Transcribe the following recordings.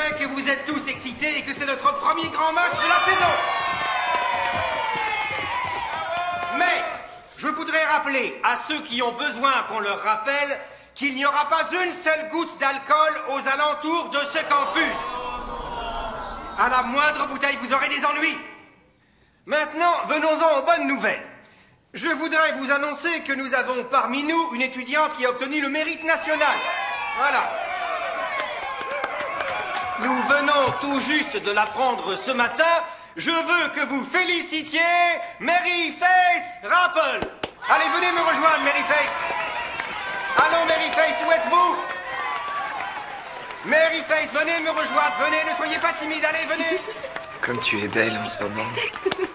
sais que vous êtes tous excités et que c'est notre premier grand match de la saison. Mais je voudrais rappeler à ceux qui ont besoin qu'on leur rappelle qu'il n'y aura pas une seule goutte d'alcool aux alentours de ce campus. À la moindre bouteille, vous aurez des ennuis. Maintenant, venons-en aux bonnes nouvelles. Je voudrais vous annoncer que nous avons parmi nous une étudiante qui a obtenu le mérite national. Voilà. Nous venons tout juste de l'apprendre ce matin. Je veux que vous félicitiez Mary Faith Rapple. Allez, venez me rejoindre, Mary Faith. Allons, Mary Faith, où êtes-vous? Mary Faith, venez me rejoindre, venez, ne soyez pas timide, allez, venez. Comme tu es belle en ce moment.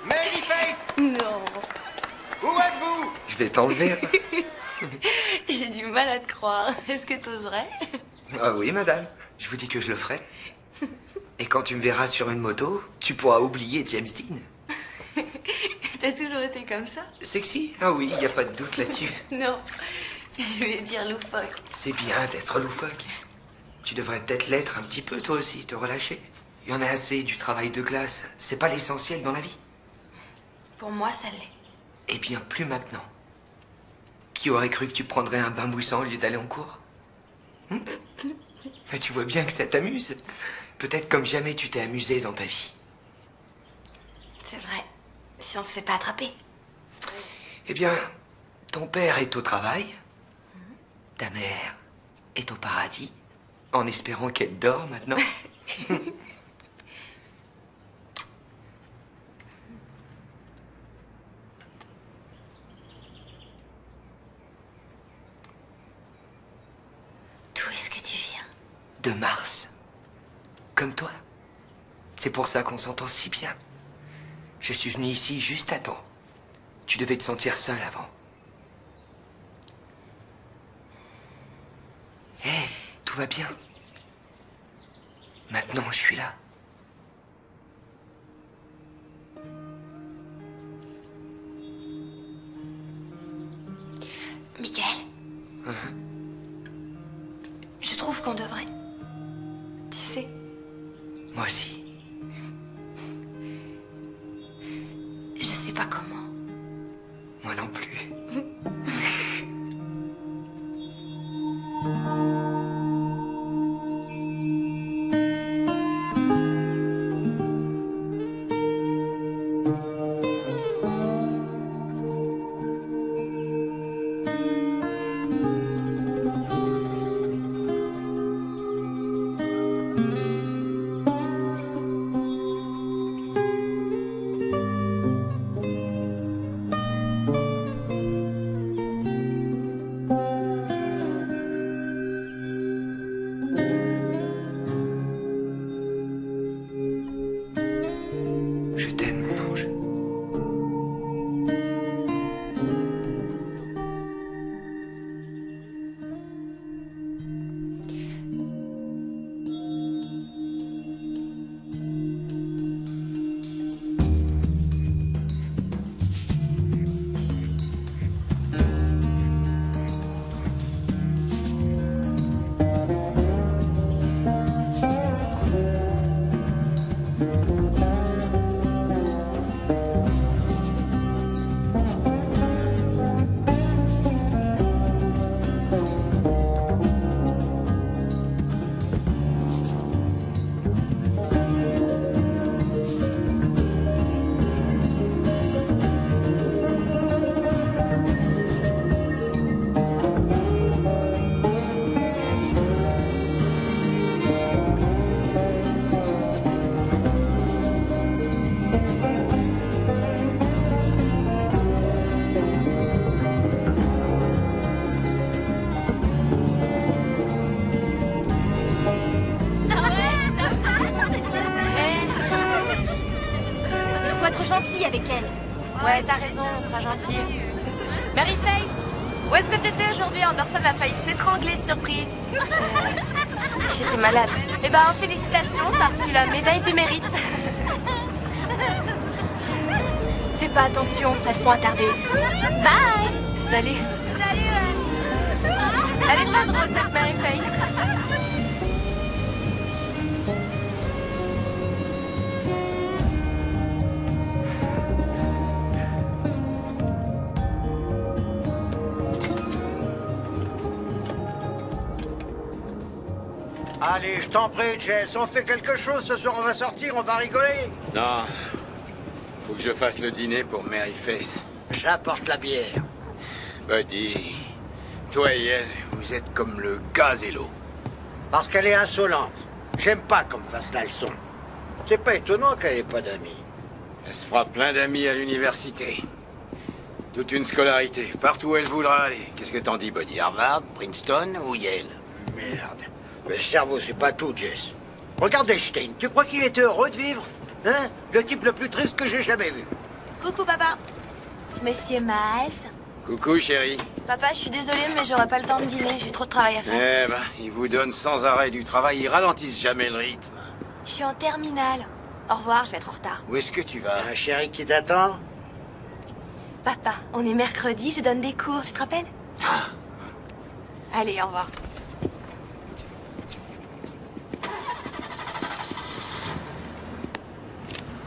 Mary Faith. Non. Où êtes-vous? Je vais t'enlever. J'ai du mal à te croire. Est-ce que t'oserais? Ah oui, madame. Je vous dis que je le ferai. Et quand tu me verras sur une moto, tu pourras oublier James Dean. T'as toujours été comme ça? Sexy? Ah oui, il n'y a pas de doute là-dessus. Non. Je voulais dire loufoque. C'est bien d'être loufoque. Tu devrais peut-être l'être un petit peu, toi aussi, te relâcher. Il y en a assez du travail de classe. C'est pas l'essentiel dans la vie. Pour moi, ça l'est. Eh bien, plus maintenant. Qui aurait cru que tu prendrais un bain moussant au lieu d'aller en cours? Mais tu vois bien que ça t'amuse. Peut-être comme jamais tu t'es amusé dans ta vie. C'est vrai. Si on se fait pas attraper. Eh bien, ton père est au travail. Ta mère est au paradis. En espérant qu'elle dort maintenant. D'où est-ce que tu viens? De Mars. Comme toi. C'est pour ça qu'on s'entend si bien. Je suis venu ici juste à temps. Tu devais te sentir seul avant. Hé, tout va bien. Maintenant, je suis là. Michael? Je trouve qu'on devrait... Tu sais... Moi aussi. Je sais pas comment. Moi non plus. Je t'aime, mon ange. Gentil avec elle. Ouais, t'as raison, on sera gentil. Mary Faith, où est-ce que t'étais aujourd'hui? Anderson a failli s'étrangler de surprise. J'étais malade. Eh ben, félicitations, t'as reçu la médaille du mérite. Fais pas attention, elles sont attardées. Bye. Salut. Salut. Elle est pas drôle, cette Mary Faith. Allez, je t'en prie, Jess, on fait quelque chose ce soir, on va sortir, on va rigoler. Non. Faut que je fasse le dîner pour Mary Face. J'apporte la bière. Buddy, toi et elle, vous êtes comme le gaz et l'eau. Parce qu'elle est insolente. J'aime pas qu'on me fasse la leçon. C'est pas étonnant qu'elle ait pas d'amis. Elle se fera plein d'amis à l'université. Toute une scolarité, partout où elle voudra aller. Qu'est-ce que t'en dis, Buddy? Harvard, Princeton ou Yale? Merde. Le cerveau, c'est pas tout, Jess. Regarde Einstein, tu crois qu'il était heureux de vivre? Hein? Le type le plus triste que j'ai jamais vu. Coucou, papa. Monsieur Miles. Coucou, chérie. Papa, je suis désolée, mais j'aurai pas le temps de dîner. J'ai trop de travail à faire. Eh ben, ils vous donnent sans arrêt du travail, ils ralentissent jamais le rythme. Je suis en terminale. Au revoir, je vais être en retard. Où est-ce que tu vas? Un chéri qui t'attend? Papa, on est mercredi, je donne des cours, tu te rappelles? Allez, au revoir.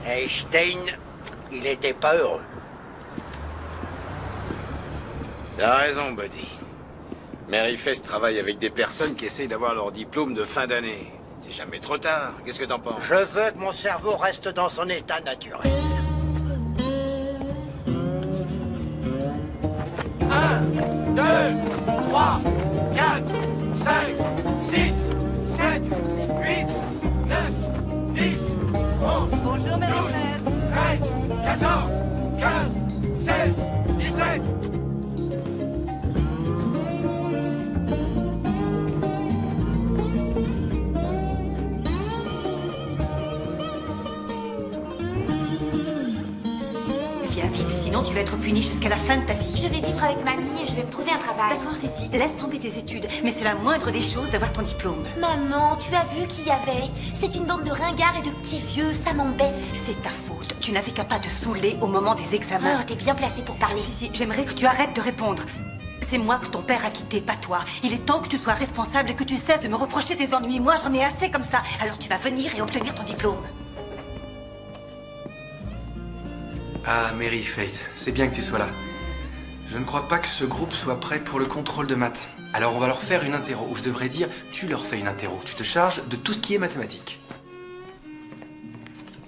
Einstein, il était pas heureux. T'as raison, Buddy. Mary Face travaille avec des personnes qui essayent d'avoir leur diplôme de fin d'année. C'est jamais trop tard. Qu'est-ce que t'en penses? Je veux que mon cerveau reste dans son état naturel. 1, 2, 3, 4, 5, 6, 7, 8, 9, 10, 11, Bonjour, Marie-Thérèse. 13, 14, 15, 16, 17. Viens vite, sinon tu vas être puni jusqu'à la fin de ta vie. Je vais vivre avec mamie et je vais me trouver un travail. D'accord, Sissi, laisse tomber tes études, mais c'est la moindre des choses d'avoir ton diplôme. Maman, tu as vu qui y avait? C'est une bande de ringards et de petits vieux, ça m'embête. C'est ta faute. Tu n'avais qu'à pas te saouler au moment des examens. Oh, t'es bien placée pour parler. Sissi, j'aimerais que tu arrêtes de répondre. C'est moi que ton père a quitté, pas toi. Il est temps que tu sois responsable et que tu cesses de me reprocher tes ennuis. Moi, j'en ai assez comme ça. Alors tu vas venir et obtenir ton diplôme. Ah, Mary Face, c'est bien que tu sois là. Je ne crois pas que ce groupe soit prêt pour le contrôle de maths. Alors on va leur faire une interro, ou je devrais dire, tu leur fais une interro. Tu te charges de tout ce qui est mathématiques.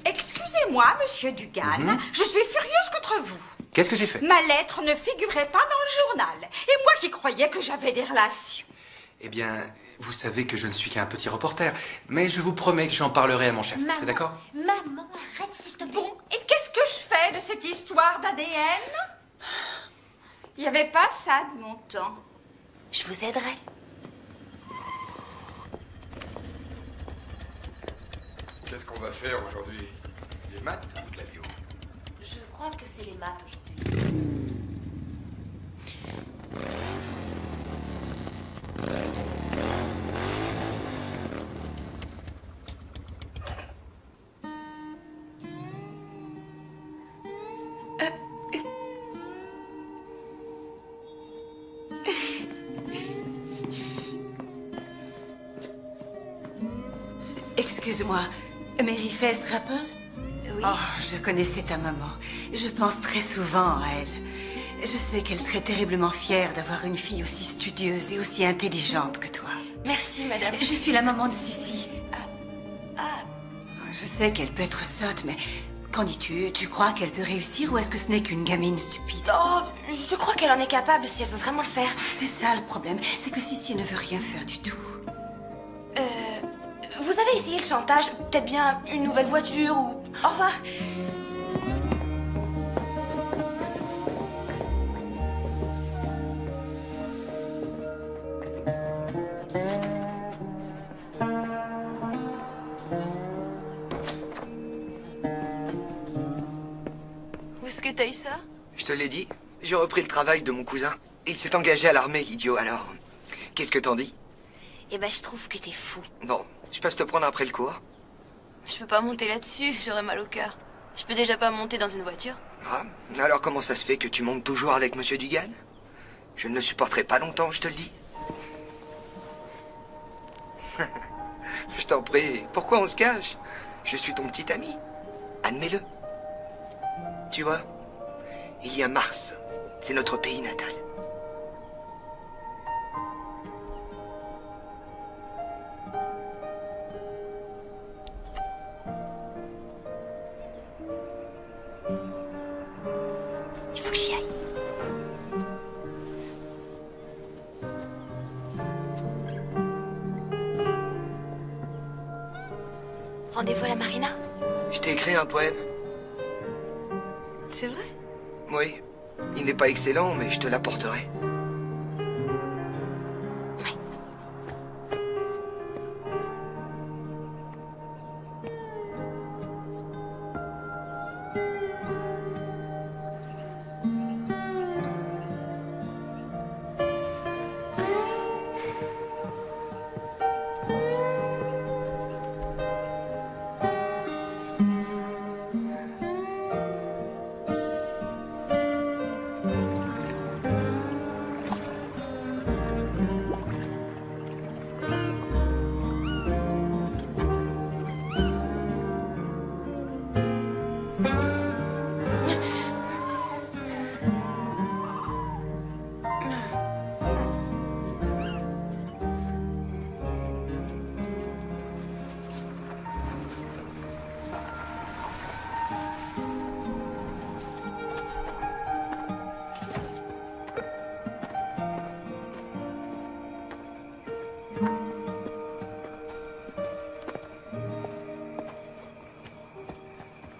Excusez-moi, monsieur Dugan, je suis furieuse contre vous. Qu'est-ce que j'ai fait? Ma lettre ne figurait pas dans le journal. Et moi qui croyais que j'avais des relations. Eh bien, vous savez que je ne suis qu'un petit reporter, mais je vous promets que j'en parlerai à mon chef. C'est d'accord? Maman, arrête s'il te plaît. Bon, et qu'est-ce que je fais de cette histoire d'ADN? Il n'y avait pas ça de mon temps. Je vous aiderai. Qu'est-ce qu'on va faire aujourd'hui? Les maths ou de la bio? Je crois que c'est les maths aujourd'hui. Excuse-moi, Mary Face Rapper? Oui. Oh, je connaissais ta maman. Je pense très souvent à elle. Je sais qu'elle serait terriblement fière d'avoir une fille aussi studieuse et aussi intelligente que toi. Merci, madame. Je suis la maman de Sissi. Je sais qu'elle peut être sotte, mais qu'en dis-tu? Tu crois qu'elle peut réussir ou est-ce que ce n'est qu'une gamine stupide? Oh, je crois qu'elle en est capable si elle veut vraiment le faire. C'est ça le problème, c'est que Sissi ne veut rien faire du tout. Vous avez essayé le chantage? Peut-être bien une nouvelle voiture ou... Au revoir. Où est-ce que t'as eu ça? Je te l'ai dit, j'ai repris le travail de mon cousin. Il s'est engagé à l'armée, l'idiot, alors... Qu'est-ce que t'en dis? Eh ben, je trouve que t'es fou. Bon, je passe te prendre après le cours. Je peux pas monter là-dessus, j'aurais mal au cœur. Je peux déjà pas monter dans une voiture. Ah, alors comment ça se fait que tu montes toujours avec Monsieur Dugan? Je ne le supporterai pas longtemps, je te le dis. Je t'en prie, pourquoi on se cache? Je suis ton petit ami. Admets-le. Tu vois, il y a Mars. C'est notre pays natal. Il faut que j'y aille. Rendez-vous à la marina? Je t'ai écrit un poème. C'est vrai? Oui. Il n'est pas excellent, mais je te l'apporterai.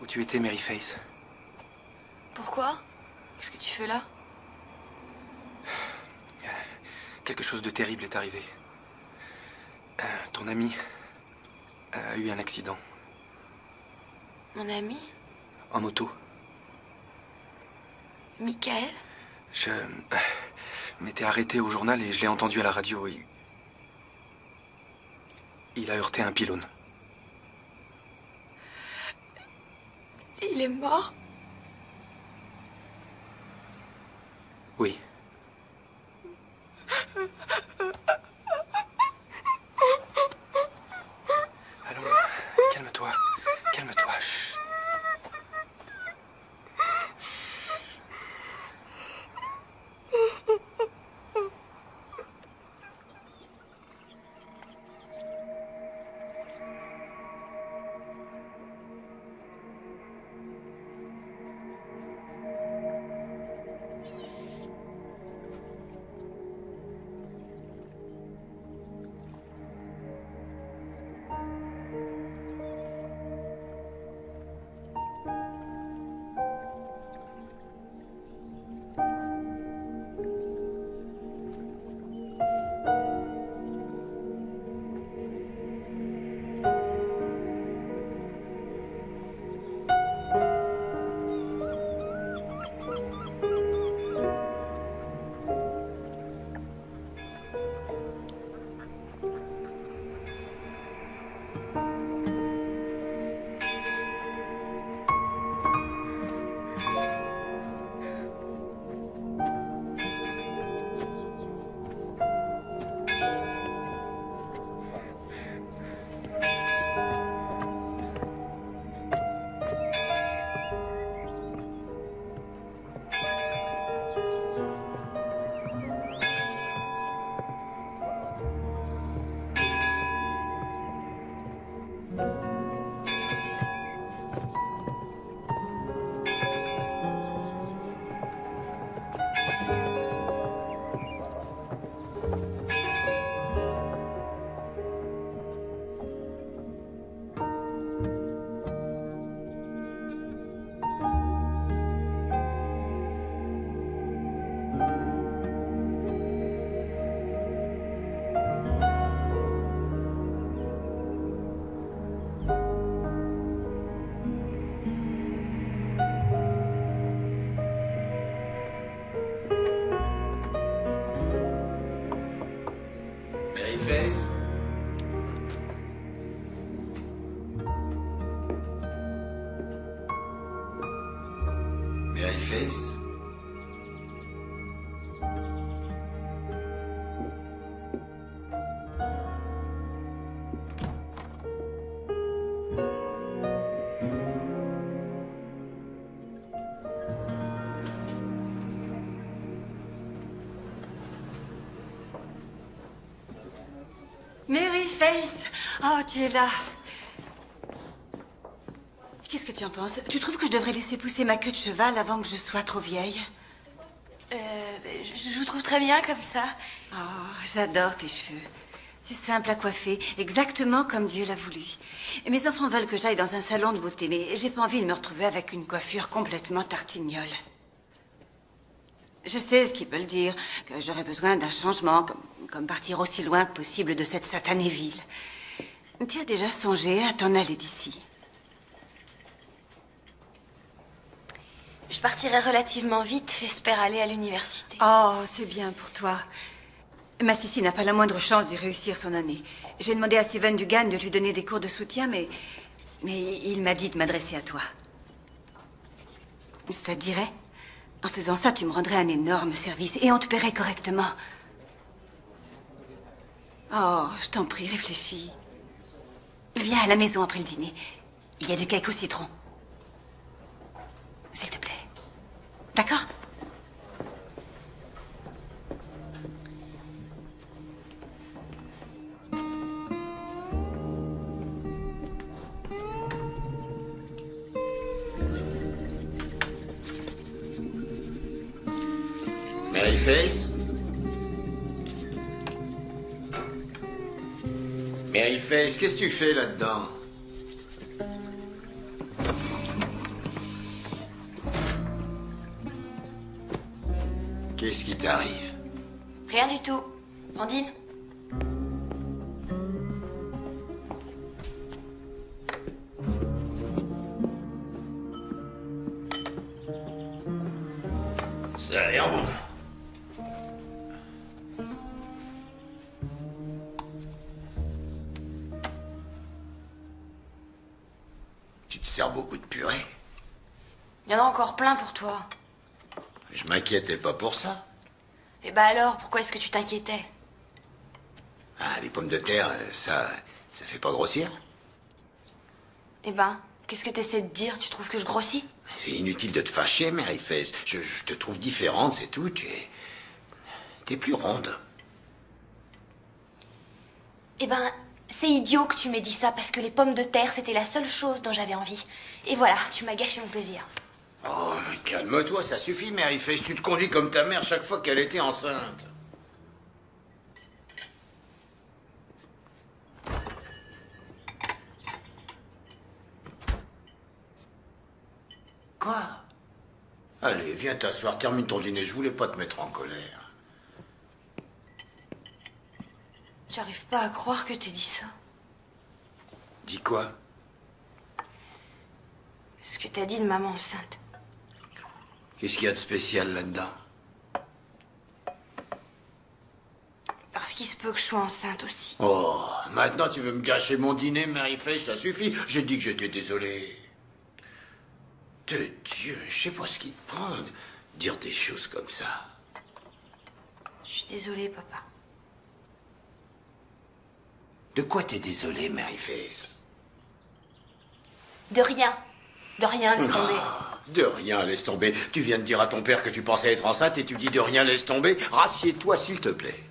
Où tu étais, Mary Faith? Pourquoi? Qu'est-ce que tu fais là? Quelque chose de terrible est arrivé. Ton ami a eu un accident. Mon ami? En moto. Michael? Je m'étais arrêté au journal et je l'ai entendu à la radio. Il a heurté un pylône. Il est mort? Oui. Allons, calme-toi. Calme-toi. Chut. Faith. Mary Faith. Mary Faith, oh, tu es là. Qu'est-ce que tu en penses? Tu trouves que je devrais laisser pousser ma queue de cheval avant que je sois trop vieille? Je vous trouve très bien comme ça. Oh, j'adore tes cheveux. C'est simple à coiffer, exactement comme Dieu l'a voulu. Et mes enfants veulent que j'aille dans un salon de beauté, mais j'ai pas envie de me retrouver avec une coiffure complètement tartignole. Je sais ce qu'ils veulent dire, que j'aurais besoin d'un changement, comme partir aussi loin que possible de cette satanée ville. Tu as déjà songé à t'en aller d'ici? Je partirai relativement vite, j'espère aller à l'université. Oh, c'est bien pour toi. Ma Sissi n'a pas la moindre chance de réussir son année. J'ai demandé à Steven Dugan de lui donner des cours de soutien, mais il m'a dit de m'adresser à toi. Ça te dirait? En faisant ça, tu me rendrais un énorme service et on te paierait correctement. Oh, je t'en prie, réfléchis. Viens à la maison après le dîner. Il y a du cake au citron. S'il te plaît. D'accord? Maryface? Maryface, qu'est-ce que tu fais là-dedans? Qu'est-ce qui t'arrive? Rien du tout. Andine? Ça a l'air bon. Tu te sers beaucoup de purée? Il y en a encore plein pour toi. Je m'inquiétais pas pour ça. Et bah alors, pourquoi est-ce que tu t'inquiétais? Ah, les pommes de terre, ça fait pas grossir? Eh ben, qu'est-ce que t'essaies de dire? Tu trouves que je grossis? C'est inutile de te fâcher, Maryface. Je te trouve différente, c'est tout. T'es plus ronde. Eh ben, c'est idiot que tu m'aies dit ça parce que les pommes de terre, c'était la seule chose dont j'avais envie. Et voilà, tu m'as gâché mon plaisir. Oh, mais calme-toi, ça suffit, Maryface. Tu te conduis comme ta mère chaque fois qu'elle était enceinte. Quoi? Allez, viens t'asseoir, termine ton dîner. Je voulais pas te mettre en colère. J'arrive pas à croire que t'aies dit ça. Dis quoi? Ce que t'as dit de maman enceinte. Qu'est-ce qu'il y a de spécial là-dedans? Parce qu'il se peut que je sois enceinte aussi. Oh, maintenant tu veux me gâcher mon dîner, Maryface, ça suffit. J'ai dit que j'étais désolé. De Dieu, je sais pas ce qui te prend de dire des choses comme ça. Je suis désolée, papa. De quoi t'es désolé, Maryface? De rien. De rien, laisse tomber. De rien, laisse tomber. Tu viens de dire à ton père que tu pensais être enceinte et tu dis de rien, laisse tomber. Rassieds-toi, s'il te plaît.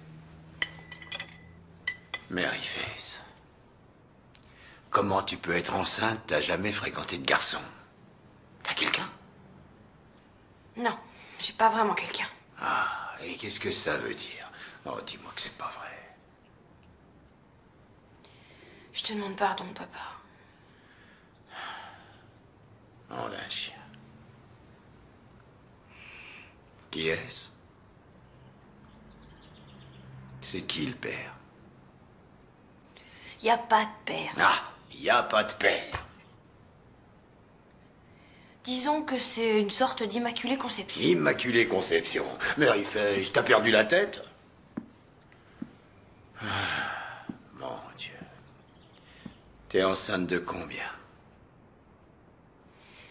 Maryface, comment tu peux être enceinte? T'as jamais fréquenté de garçon? T'as quelqu'un? Non, j'ai pas vraiment quelqu'un. Ah, et qu'est-ce que ça veut dire? Oh, dis-moi que c'est pas vrai. Je te demande pardon, papa. Oh, la chien. Qui est-ce? C'est qui le père? Y a pas de père. Ah, y a pas de père. Disons que c'est une sorte d'immaculée conception. Immaculée conception. Maryface, t'as perdu la tête? Ah, mon Dieu. T'es enceinte de combien?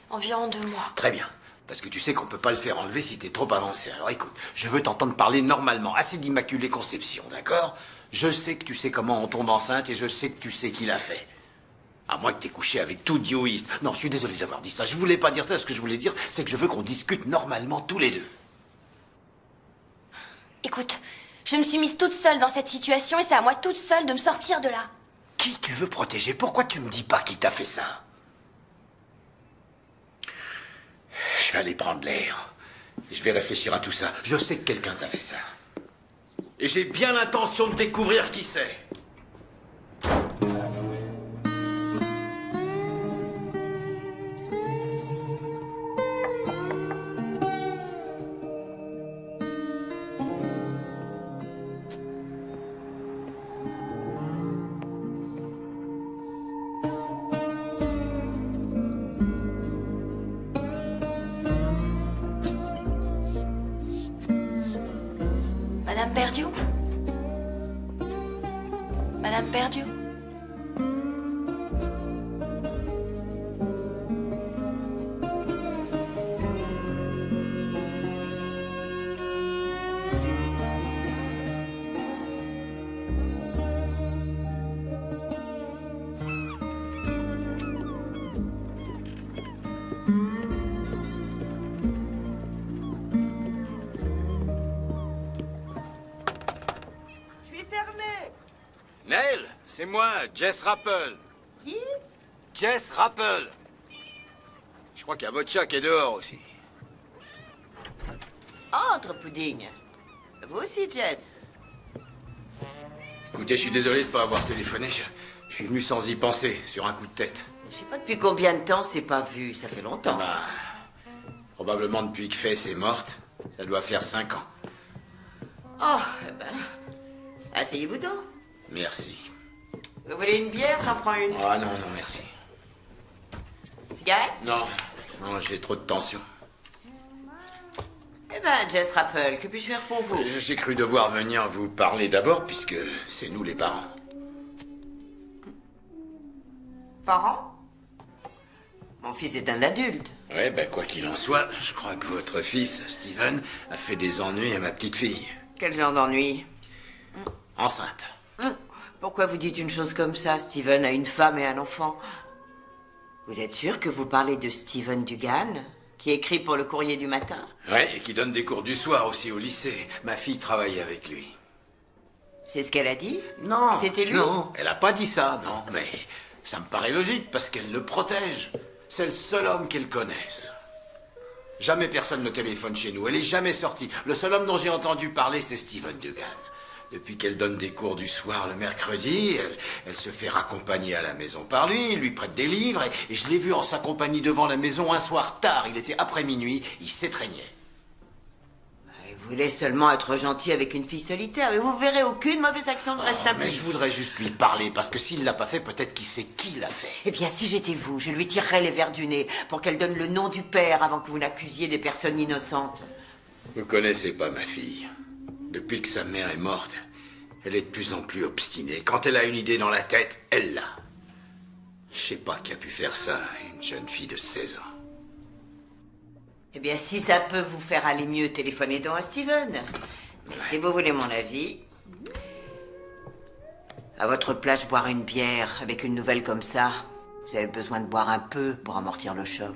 Environ 2 mois. Très bien. Parce que tu sais qu'on peut pas le faire enlever si t'es trop avancé. Alors écoute, je veux t'entendre parler normalement. Assez d'immaculée conception, d'accord? Je sais que tu sais comment on tombe enceinte et je sais que tu sais qui l'a fait. À moins que t'aies couché avec tout dioïste. Non, je suis désolé d'avoir dit ça. Je voulais pas dire ça. Ce que je voulais dire, c'est que je veux qu'on discute normalement tous les deux. Écoute, je me suis mise toute seule dans cette situation et c'est à moi toute seule de me sortir de là. Qui tu veux protéger? Pourquoi tu me dis pas qui t'a fait ça? vais aller prendre l'air. Et je vais réfléchir à tout ça. Je sais que quelqu'un t'a fait ça. Et j'ai bien l'intention de découvrir qui c'est. Madame Perdieu? Madame Perdieu? Neil, c'est moi, Jess Rappel. Qui? Jess Rappel. Je crois qu'il y a votre chat qui est dehors aussi. Entre, Pudding. Vous aussi, Jess. Écoutez, je suis désolé de ne pas avoir téléphoné. Je suis venu sans y penser, sur un coup de tête. Je sais pas depuis combien de temps c'est pas vu. Ça fait longtemps. Bah, probablement depuis que Faith est morte. Ça doit faire 5 ans. Oh, eh ben... Asseyez-vous donc. Merci. Vous voulez une bière? J'en prends une. Ah non, non, merci. Cigarette? Non, non, j'ai trop de tension. Eh ben, Jess Rappel, que puis-je faire pour vous? J'ai cru devoir venir vous parler d'abord, puisque c'est nous les parents. Parents? Mon fils est un adulte. Ouais, ben quoi qu'il en soit, je crois que votre fils, Steven, a fait des ennuis à ma petite fille. Quel genre d'ennui? Enceinte. Pourquoi vous dites une chose comme ça? Steven a une femme et un enfant. Vous êtes sûr que vous parlez de Steven Dugan, qui écrit pour le Courrier du matin? Ouais, et qui donne des cours du soir aussi au lycée. Ma fille travaille avec lui. C'est ce qu'elle a dit? Non. C'était lui? Non, elle a pas dit ça, non. Mais ça me paraît logique, parce qu'elle le protège. C'est le seul homme qu'elle connaisse. Jamais personne ne téléphone chez nous. Elle est jamais sortie. Le seul homme dont j'ai entendu parler, c'est Steven Dugan. Depuis qu'elle donne des cours du soir le mercredi, elle se fait raccompagner à la maison par lui, il lui prête des livres, et je l'ai vu en sa compagnie devant la maison un soir tard. Il était après minuit, il s'étreignait. Vous voulez seulement être gentil avec une fille solitaire, mais vous verrez aucune mauvaise action ne reste à Mais je voudrais juste lui parler, parce que s'il l'a pas fait, peut-être qu'il sait qui l'a fait. Eh bien, si j'étais vous, je lui tirerais les verres du nez pour qu'elle donne le nom du père avant que vous n'accusiez des personnes innocentes. Vous connaissez pas ma fille. Depuis que sa mère est morte, elle est de plus en plus obstinée. Quand elle a une idée dans la tête, elle l'a. Je sais pas qui a pu faire ça, une jeune fille de 16 ans. Eh bien, si ça peut vous faire aller mieux, téléphonez donc à Steven. Mais si vous voulez mon avis, à votre place, boire une bière avec une nouvelle comme ça, vous avez besoin de boire un peu pour amortir le choc.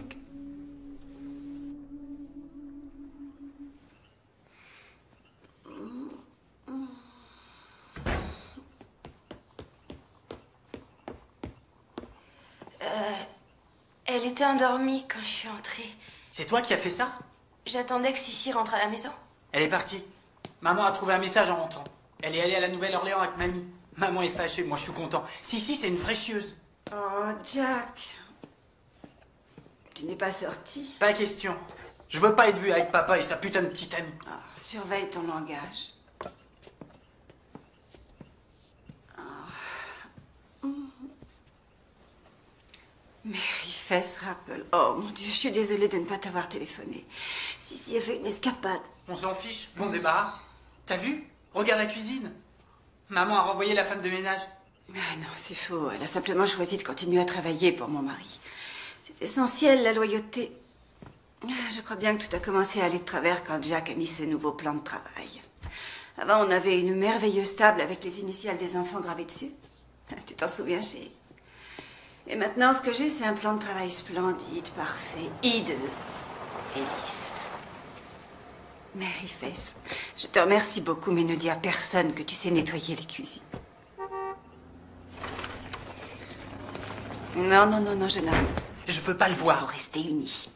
Elle était endormie quand je suis entrée. C'est toi qui as fait ça? J'attendais que Sissi rentre à la maison. Elle est partie. Maman a trouvé un message en rentrant. Elle est allée à la Nouvelle-Orléans avec mamie. Maman est fâchée, moi je suis content. Si, c'est une vraie chieuse. Oh, Jack. Tu n'es pas sorti? Pas question. Je veux pas être vu avec papa et sa putain de petite amie. Oh, surveille ton langage. Mary Fess Rappel. Oh mon Dieu, je suis désolée de ne pas t'avoir téléphoné. Si, a fait une escapade. On s'en fiche, bon débarras. T'as vu? Regarde la cuisine. Maman a renvoyé la femme de ménage. Ah non, c'est faux. Elle a simplement choisi de continuer à travailler pour mon mari. C'est essentiel, la loyauté. Je crois bien que tout a commencé à aller de travers quand Jack a mis ce nouveau plan de travail. Avant, on avait une merveilleuse table avec les initiales des enfants gravées dessus. Tu t'en souviens, chérie? Et maintenant, ce que j'ai, c'est un plan de travail splendide, parfait, hideux et lisse. Mary Fess, je te remercie beaucoup, mais ne dis à personne que tu sais nettoyer les cuisines. Non, jeune homme. Je veux pas le voir. Faut rester unis.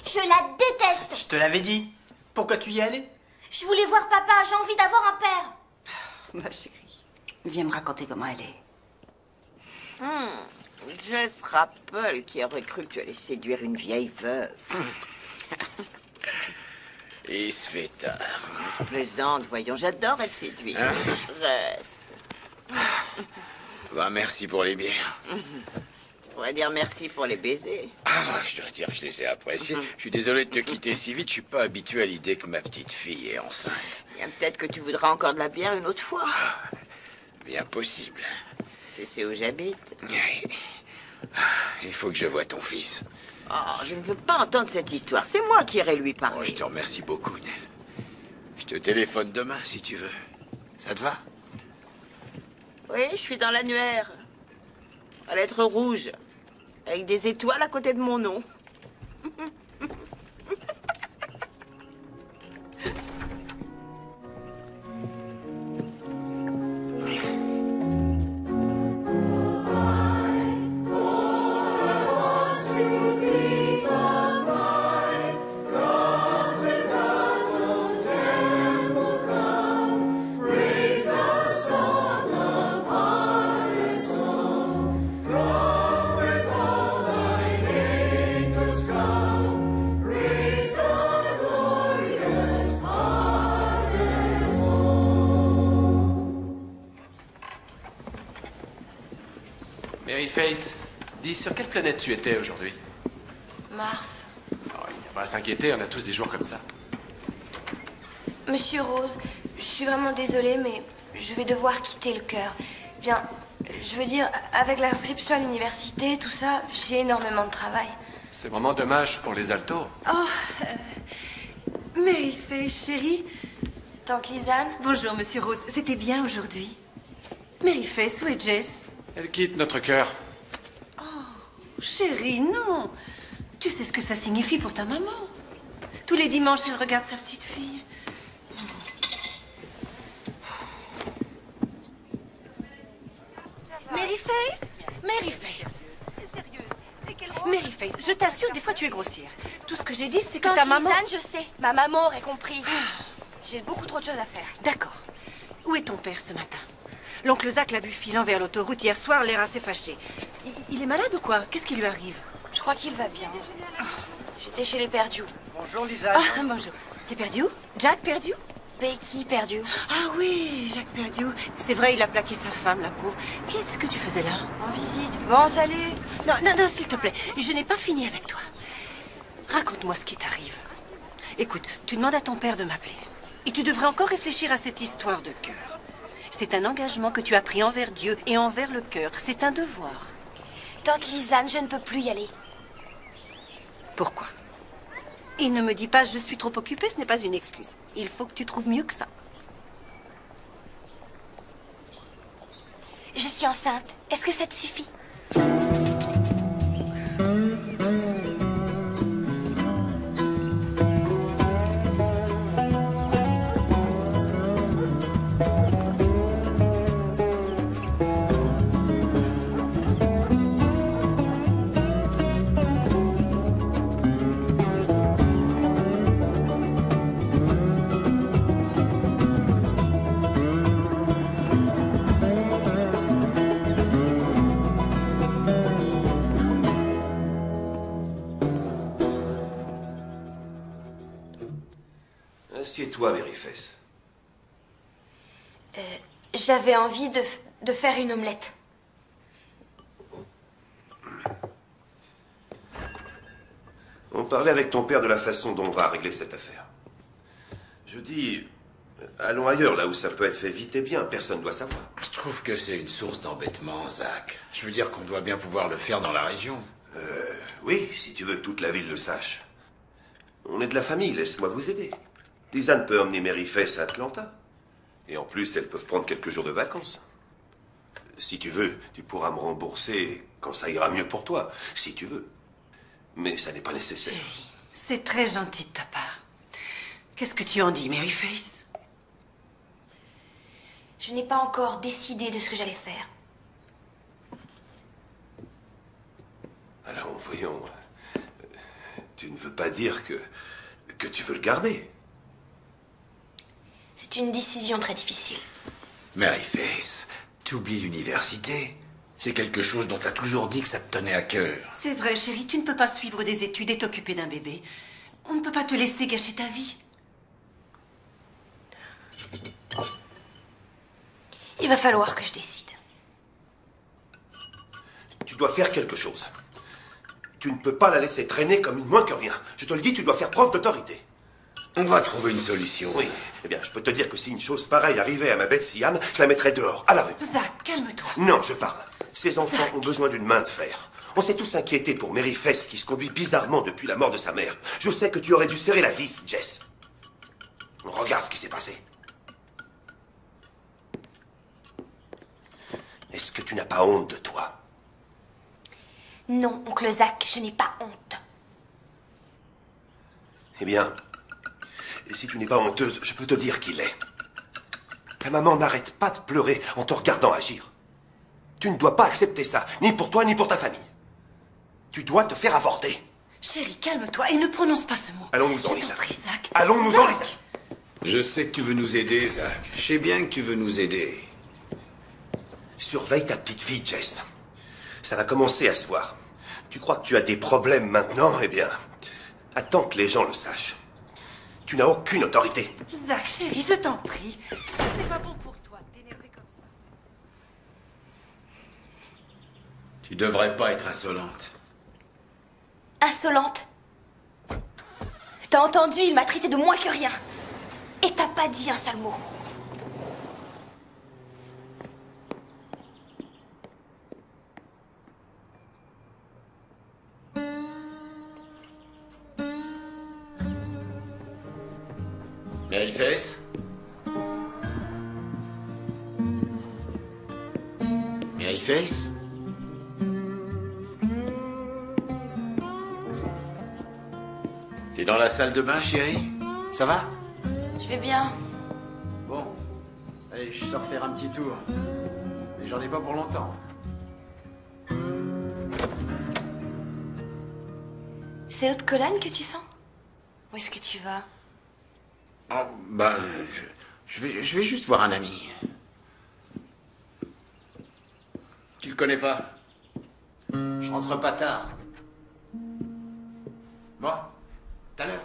Je la déteste. Je te l'avais dit. Pourquoi tu y allais? Je voulais voir papa, j'ai envie d'avoir un père. Ma chérie, viens me raconter comment elle est. Jess Rappel qui aurait cru que tu allais séduire une vieille veuve. Il se fait tard. Je plaisante, voyons, j'adore être séduite. Reste. Bah, merci pour les bières. Tu pourrais dire merci pour les baisers. Ah, je dois dire que je les ai appréciés. Je suis désolé de te quitter si vite. Je suis pas habitué à l'idée que ma petite fille est enceinte. Bien, peut-être que tu voudras encore de la bière une autre fois. Bien possible. Tu sais où j'habite? Oui. Il faut que je voie ton fils. Oh, je ne veux pas entendre cette histoire. C'est moi qui irai lui parler. Oh, je te remercie beaucoup, Nell. Je te téléphone demain, si tu veux. Ça te va? Oui, je suis dans l'annuaire. À lettres rouges. Avec des étoiles à côté de mon nom. Maryface, dis, sur quelle planète tu étais aujourd'hui? Mars. Oh, il n'y a pas à s'inquiéter, on a tous des jours comme ça. Monsieur Rose, je suis vraiment désolée, mais je vais devoir quitter le chœur. Bien, je veux dire, avec l'inscription à l'université, tout ça, j'ai énormément de travail. C'est vraiment dommage pour les altos. Oh, Maryface, chérie. Tante Lisanne. Bonjour, monsieur Rose. C'était bien aujourd'hui. Maryface, où est Jess? Elle quitte notre cœur. Chérie, non. Tu sais ce que ça signifie pour ta maman. Tous les dimanches, elle regarde sa petite fille. Maryface? Maryface. Maryface, je t'assure, des fois tu es grossière. Tout ce que j'ai dit, c'est que Tante ta maman... Lisanne, je sais. Ma maman aurait compris. J'ai beaucoup trop de choses à faire. D'accord. Où est ton père ce matin? L'oncle Zach l'a vu filant vers l'autoroute hier soir, l'air assez fâché. Il est malade ou quoi? Qu'est-ce qui lui arrive? Je crois qu'il va bien. J'étais chez les Perdus. Bonjour, Lisa. Ah, bonjour. Les Perdus? Jack Perdue? Becky Perdue. Ah oui, Jack Perdue. C'est vrai, il a plaqué sa femme, la pauvre. Qu'est-ce que tu faisais là? En visite. Bon, salut. Non, non, non, s'il te plaît. Je n'ai pas fini avec toi. Raconte-moi ce qui t'arrive. Écoute, tu demandes à ton père de m'appeler. Et tu devrais encore réfléchir à cette histoire de cœur. C'est un engagement que tu as pris envers Dieu et envers le cœur. C'est un devoir. Tante Lisanne, je ne peux plus y aller. Pourquoi? Et ne me dis pas « je suis trop occupée », ce n'est pas une excuse. Il faut que tu trouves mieux que ça. Je suis enceinte. Est-ce que ça te suffit? Assieds-toi, Maryface. J'avais envie de faire une omelette. On parlait avec ton père de la façon dont on va régler cette affaire. Je dis, allons ailleurs, là où ça peut être fait vite et bien. Personne ne doit savoir. Je trouve que c'est une source d'embêtement, Zach. Je veux dire qu'on doit bien pouvoir le faire dans la région. Oui, si tu veux que toute la ville le sache. On est de la famille, laisse-moi vous aider. Lisanne peut emmener Maryface à Atlanta. Et en plus, elles peuvent prendre quelques jours de vacances. Si tu veux, tu pourras me rembourser quand ça ira mieux pour toi. Si tu veux. Mais ça n'est pas nécessaire. C'est très gentil de ta part. Qu'est-ce que tu en dis, Maryface? Je n'ai pas encore décidé de ce que j'allais faire. Alors, voyons. Tu ne veux pas dire que tu veux le garder. C'est une décision très difficile. Mary Face, tu oublies l'université. C'est quelque chose dont tu as toujours dit que ça te tenait à cœur. C'est vrai, chérie, tu ne peux pas suivre des études et t'occuper d'un bébé. On ne peut pas te laisser gâcher ta vie. Il va falloir que je décide. Tu dois faire quelque chose. Tu ne peux pas la laisser traîner comme une moins que rien. Je te le dis, tu dois faire preuve d'autorité. On va trouver une solution. Oui. Eh bien, je peux te dire que si une chose pareille arrivait à ma Betsy Ann, je la mettrais dehors, à la rue. Zach, calme-toi. Non, je parle. Ces enfants ont besoin d'une main de fer. On s'est tous inquiétés pour Mary Face qui se conduit bizarrement depuis la mort de sa mère. Je sais que tu aurais dû serrer la vis, Jess. Regarde ce qui s'est passé. Est-ce que tu n'as pas honte de toi? Non, oncle Zach, je n'ai pas honte. Eh bien, si tu n'es pas honteuse, je peux te dire qu'il est. Ta maman n'arrête pas de pleurer en te regardant agir. Tu ne dois pas accepter ça, ni pour toi, ni pour ta famille. Tu dois te faire avorter. Chérie, calme-toi et ne prononce pas ce mot. Allons-nous-en, Lisa. Zach. Allons-nous-en, Lisa. Je sais que tu veux nous aider, Zach. Je sais bien que tu veux nous aider. Surveille ta petite fille, Jess. Ça va commencer à se voir. Tu crois que tu as des problèmes maintenant? Eh bien, attends que les gens le sachent. Tu n'as aucune autorité. Zach, chérie, je t'en prie. C'est pas bon pour toi de t'énerver comme ça. Tu devrais pas être insolente. Insolente. T'as entendu, il m'a traité de moins que rien. Et t'as pas dit un seul mot. Mary Face? Mary Face? T'es dans la salle de bain, chérie? Ça va? Je vais bien. Bon. Allez, je sors faire un petit tour. Mais j'en ai pas pour longtemps. C'est l'autre colonne que tu sens? Où est-ce que tu vas? Oh, ben, je vais juste voir un ami. Tu le connais pas? Je rentre pas tard. Bon, tout à l'heure.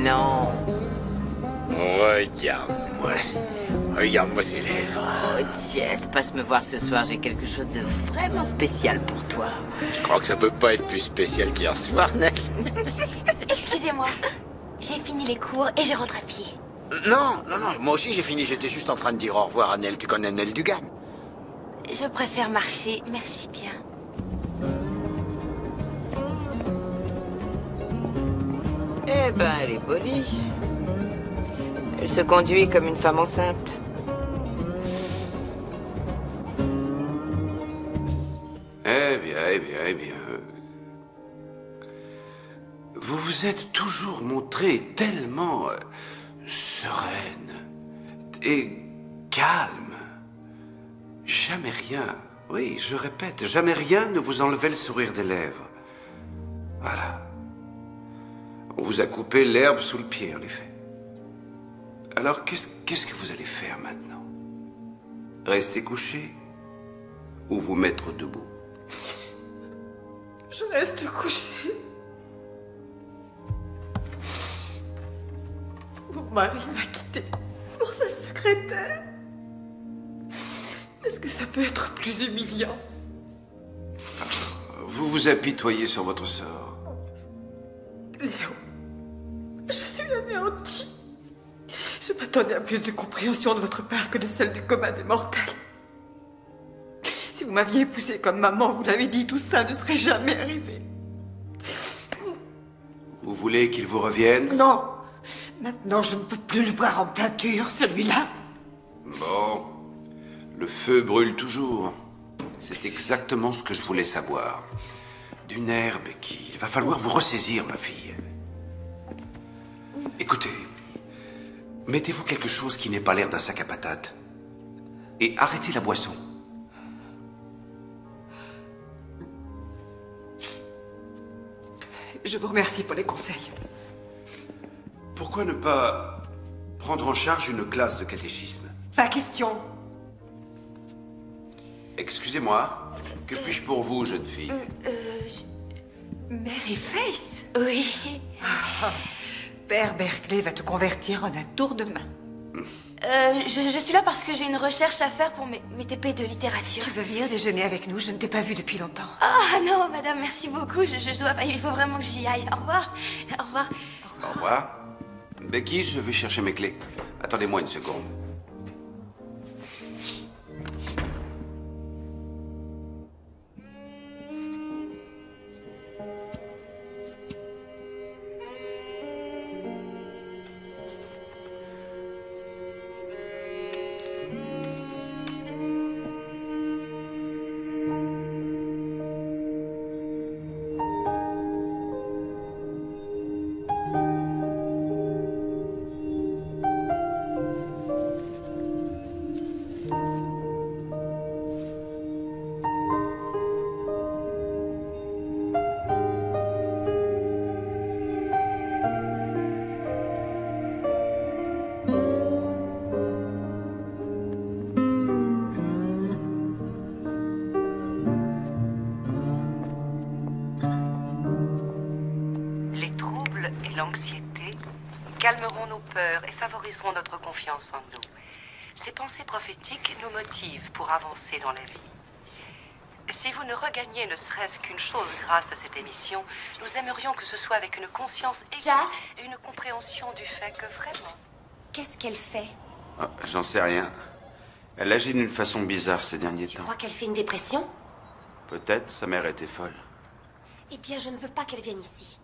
Non. Regarde-moi ces lèvres. Oh, Jess, passe me voir ce soir. J'ai quelque chose de vraiment spécial pour toi. Je crois que ça peut pas être plus spécial qu'hier soir, Nell. Excusez-moi. J'ai fini les cours et je rentre à pied. Non, moi aussi j'ai fini. J'étais juste en train de dire au revoir à Nell. Tu connais Nell Dugan? Je préfère marcher, merci bien. Eh ben, elle est polie. Elle se conduit comme une femme enceinte. Eh bien. Vous vous êtes toujours montré tellement sereine et calme. Jamais rien, oui, je répète, jamais rien ne vous enlevait le sourire des lèvres. Voilà. On vous a coupé l'herbe sous le pied, en effet. Alors, qu'est-ce que vous allez faire maintenant? Rester couché ou vous mettre debout? Je reste couchée. Mon mari m'a quittée pour sa secrétaire. Est-ce que ça peut être plus humiliant? Vous vous apitoyez sur votre sort. Léo, je suis anéantie. Je m'attendais à plus de compréhension de votre part que de celle du commun des mortels. Si vous m'aviez épousée comme maman, vous l'avez dit, tout ça ne serait jamais arrivé. Vous voulez qu'il vous revienne? Non. Maintenant, je ne peux plus le voir en peinture, celui-là. Bon. Le feu brûle toujours. C'est exactement ce que je voulais savoir. D'une herbe qu'il va falloir vous ressaisir, ma fille. Écoutez, mettez-vous quelque chose qui n'ait pas l'air d'un sac à patates. Et arrêtez la boisson. Je vous remercie pour les conseils. Pourquoi ne pas prendre en charge une classe de catéchisme? Pas question. Excusez-moi, que puis-je pour vous, jeune fille? Mary Face? Oui. Père Berkeley va te convertir en un tour de main. Je suis là parce que j'ai une recherche à faire pour mes TP de littérature. Tu veux venir déjeuner avec nous? Je ne t'ai pas vu depuis longtemps. Ah non, madame, merci beaucoup. Je dois... Il faut vraiment que j'y aille. Au revoir. Au revoir. Au revoir. Becky, je vais chercher mes clés. Attendez-moi une seconde. L'anxiété calmeront nos peurs et favoriseront notre confiance en nous. Ces pensées prophétiques nous motivent pour avancer dans la vie. Si vous ne regagnez ne serait-ce qu'une chose grâce à cette émission, nous aimerions que ce soit avec une conscience aiguë et une compréhension du fait que vraiment... Qu'est-ce qu'elle fait? Oh, j'en sais rien. Elle agit d'une façon bizarre ces derniers temps. Tu crois qu'elle fait une dépression? Peut-être, sa mère était folle. Eh bien, je ne veux pas qu'elle vienne ici.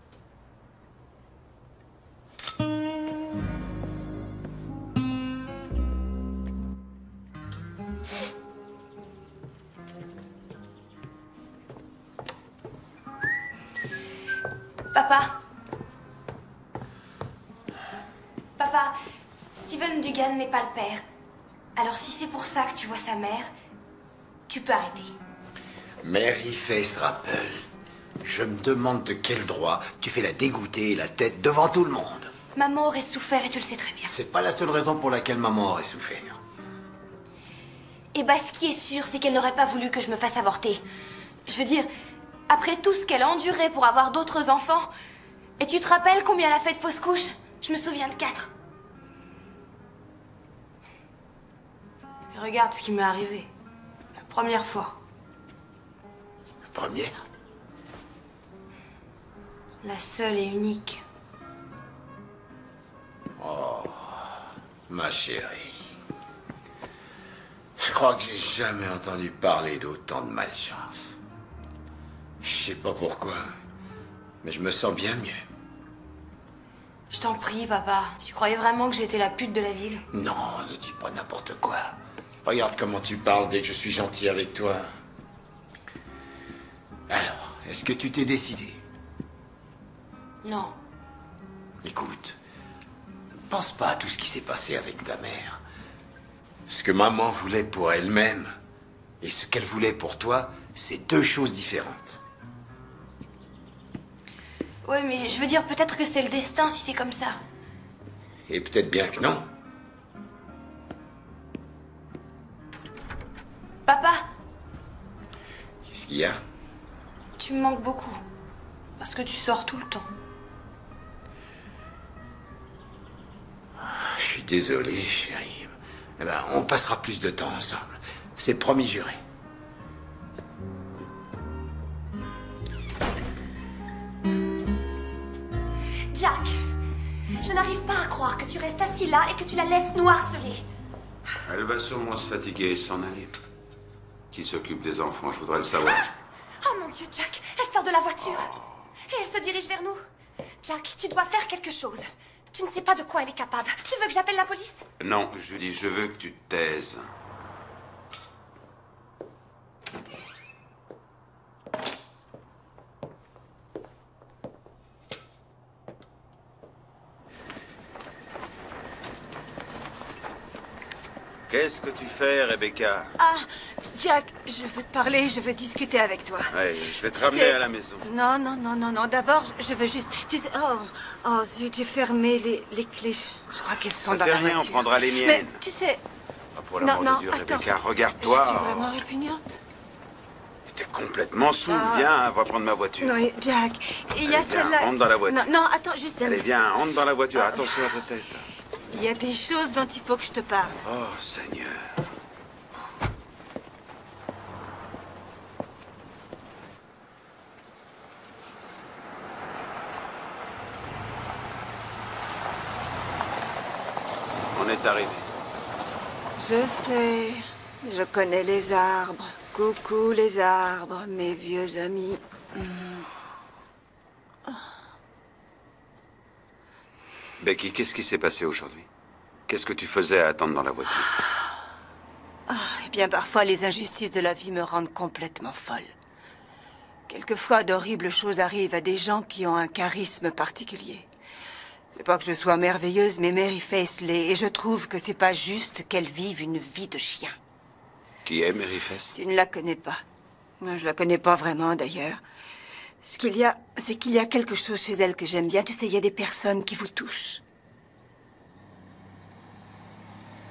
Papa, Steven Dugan n'est pas le père. Alors si c'est pour ça que tu vois sa mère, tu peux arrêter. Mary Face Rappel, je me demande de quel droit tu fais la dégoûter la tête devant tout le monde. Maman aurait souffert et tu le sais très bien. C'est pas la seule raison pour laquelle maman aurait souffert. Et bah ce qui est sûr, c'est qu'elle n'aurait pas voulu que je me fasse avorter. Je veux dire, après tout ce qu'elle a enduré pour avoir d'autres enfants, et tu te rappelles combien elle a fait de fausses couches? Je me souviens de 4. Et regarde ce qui m'est arrivé. La première fois. La première? La seule et unique. Oh, ma chérie. Je crois que j'ai jamais entendu parler d'autant de malchance. Je sais pas pourquoi, mais je me sens bien mieux. Je t'en prie, papa. Tu croyais vraiment que j'étais la pute de la ville? Non, ne dis pas n'importe quoi. Regarde comment tu parles dès que je suis gentil avec toi. Alors, est-ce que tu t'es décidé? Non. Écoute, ne pense pas à tout ce qui s'est passé avec ta mère. Ce que maman voulait pour elle-même et ce qu'elle voulait pour toi, c'est 2 choses différentes. Oui, mais je veux dire, peut-être que c'est le destin si c'est comme ça. Et peut-être bien que non. Papa, Qu'est-ce qu'il y a? tu me manques beaucoup. Parce que tu sors tout le temps. Je suis désolé, chérie. Eh ben, on passera plus de temps ensemble. C'est promis juré. Jack, je n'arrive pas à croire que tu restes assis là et que tu la laisses nous harceler. Elle va sûrement se fatiguer et s'en aller. Qui s'occupe des enfants, je voudrais le savoir. Oh mon Dieu, Jack, elle sort de la voiture. Et elle se dirige vers nous. Jack, tu dois faire quelque chose. Tu ne sais pas de quoi elle est capable. Tu veux que j'appelle la police? Non, Julie, je veux que tu te taises. Qu'est-ce que tu fais, Rebecca? Ah, Jack, je veux te parler, je veux discuter avec toi. Ouais, je vais te ramener à la maison. Non, non, non, non, non. D'abord, je veux juste... Tu sais... Oh, zut, j'ai fermé les clés. Je crois qu'elles sont dans la voiture. On prendra les miennes. Mais, tu sais... Oh, pour l'amour de Dieu, Rebecca, regarde-toi. Je suis vraiment répugnante. T'es complètement saoul. Viens, va prendre ma voiture. Oui, Jack, il y a celle-là... rentre dans la voiture. Non, non, attends, juste un Allez, instant. viens, rentre dans la voiture. Attention à ta tête. Il y a des choses dont il faut que je te parle. Oh, Seigneur. On est arrivé. Je sais, je connais les arbres. Coucou les arbres, mes vieux amis. Becky, qu'est-ce qui s'est passé aujourd'hui? Qu'est-ce que tu faisais à attendre dans la voiture? Eh bien, parfois, les injustices de la vie me rendent complètement folle. Quelquefois, d'horribles choses arrivent à des gens qui ont un charisme particulier. C'est pas que je sois merveilleuse, mais Mary Faith l'est, et je trouve que c'est pas juste qu'elle vive une vie de chien. Qui est Mary Faith? Tu ne la connais pas. Je la connais pas vraiment, d'ailleurs. Ce qu'il y a, c'est qu'il y a quelque chose chez elle que j'aime bien. Tu sais, il y a des personnes qui vous touchent.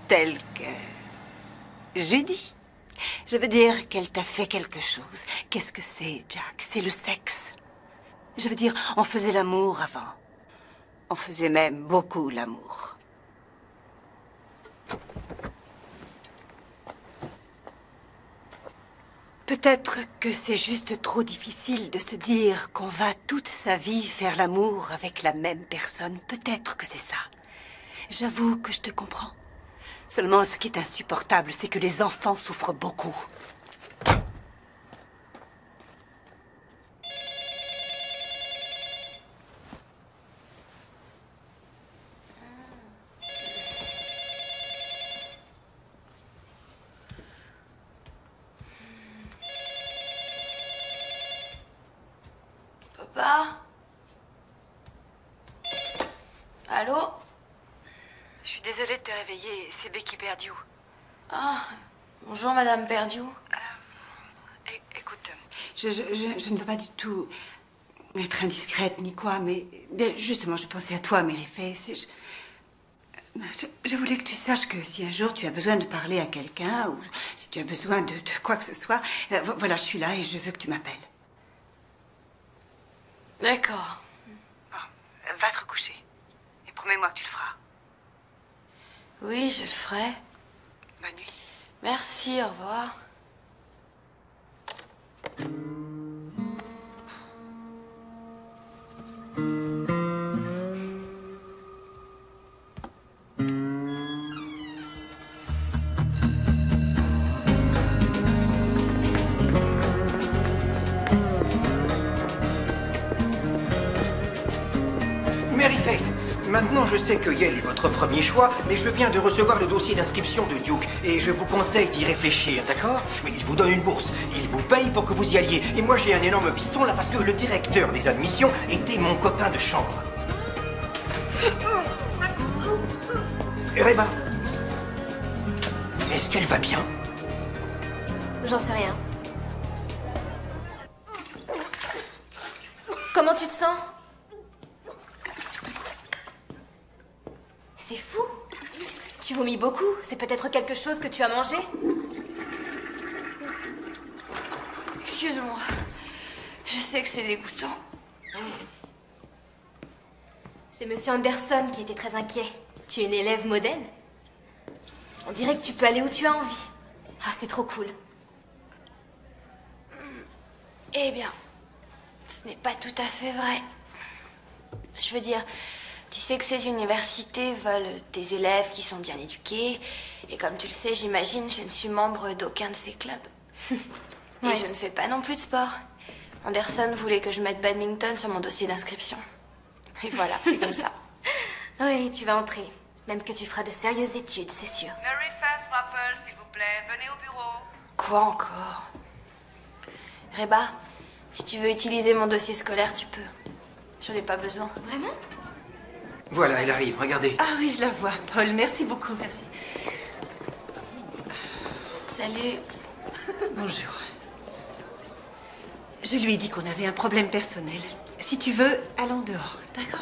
Telles que... Judy. Je veux dire qu'elle t'a fait quelque chose. Qu'est-ce que c'est, Jack? C'est le sexe. Je veux dire, on faisait l'amour avant. On faisait même beaucoup l'amour. Peut-être que c'est juste trop difficile de se dire qu'on va toute sa vie faire l'amour avec la même personne. Peut-être que c'est ça. J'avoue que je te comprends. Seulement, ce qui est insupportable, c'est que les enfants souffrent beaucoup. Papa? Allô? Je suis désolée de te réveiller, c'est Becky Perdieu. Ah, bonjour Madame Perdieu. Écoute, je ne veux pas du tout être indiscrète ni quoi, mais bien, justement, je pensais à toi, Mary Faith. Je voulais que tu saches que si un jour tu as besoin de parler à quelqu'un, ou si tu as besoin de quoi que ce soit, voilà, je suis là et je veux que tu m'appelles. D'accord. Bon, va te recoucher. Et promets-moi que tu le feras. Oui, je le ferai. Bonne nuit. Merci, au revoir. Mary Faith, maintenant je sais que Yale est votre premier choix, mais je viens de recevoir le dossier d'inscription de Duke et je vous conseille d'y réfléchir, d'accord? Mais il vous donne une bourse, il vous paye pour que vous y alliez. Et moi j'ai un énorme piston là parce que le directeur des admissions était mon copain de chambre. Reba, est-ce qu'elle va bien? J'en sais rien. Comment tu te sens? C'est fou. Tu vomis beaucoup. C'est peut-être quelque chose que tu as mangé? Excuse-moi. Je sais que c'est dégoûtant. C'est Monsieur Anderson qui était très inquiet. Tu es une élève modèle. On dirait que tu peux aller où tu as envie. Ah, c'est trop cool. Eh bien, ce n'est pas tout à fait vrai. Je veux dire, tu sais que ces universités veulent des élèves qui sont bien éduqués. Et comme tu le sais, j'imagine, je ne suis membre d'aucun de ces clubs. Et je ne fais pas non plus de sport. Anderson voulait que je mette badminton sur mon dossier d'inscription. Et voilà, c'est comme ça. Oui, tu vas entrer. Même que tu feras de sérieuses études, c'est sûr. Mary Faith Rappel, s'il vous plaît, venez au bureau. Quoi encore? Reba, si tu veux utiliser mon dossier scolaire, tu peux. J'en ai pas besoin. Vraiment? Voilà, elle arrive, regardez. Ah oui, je la vois, Paul. Merci beaucoup, merci. Salut. Bonjour. Je lui ai dit qu'on avait un problème personnel. Si tu veux, allons dehors, d'accord?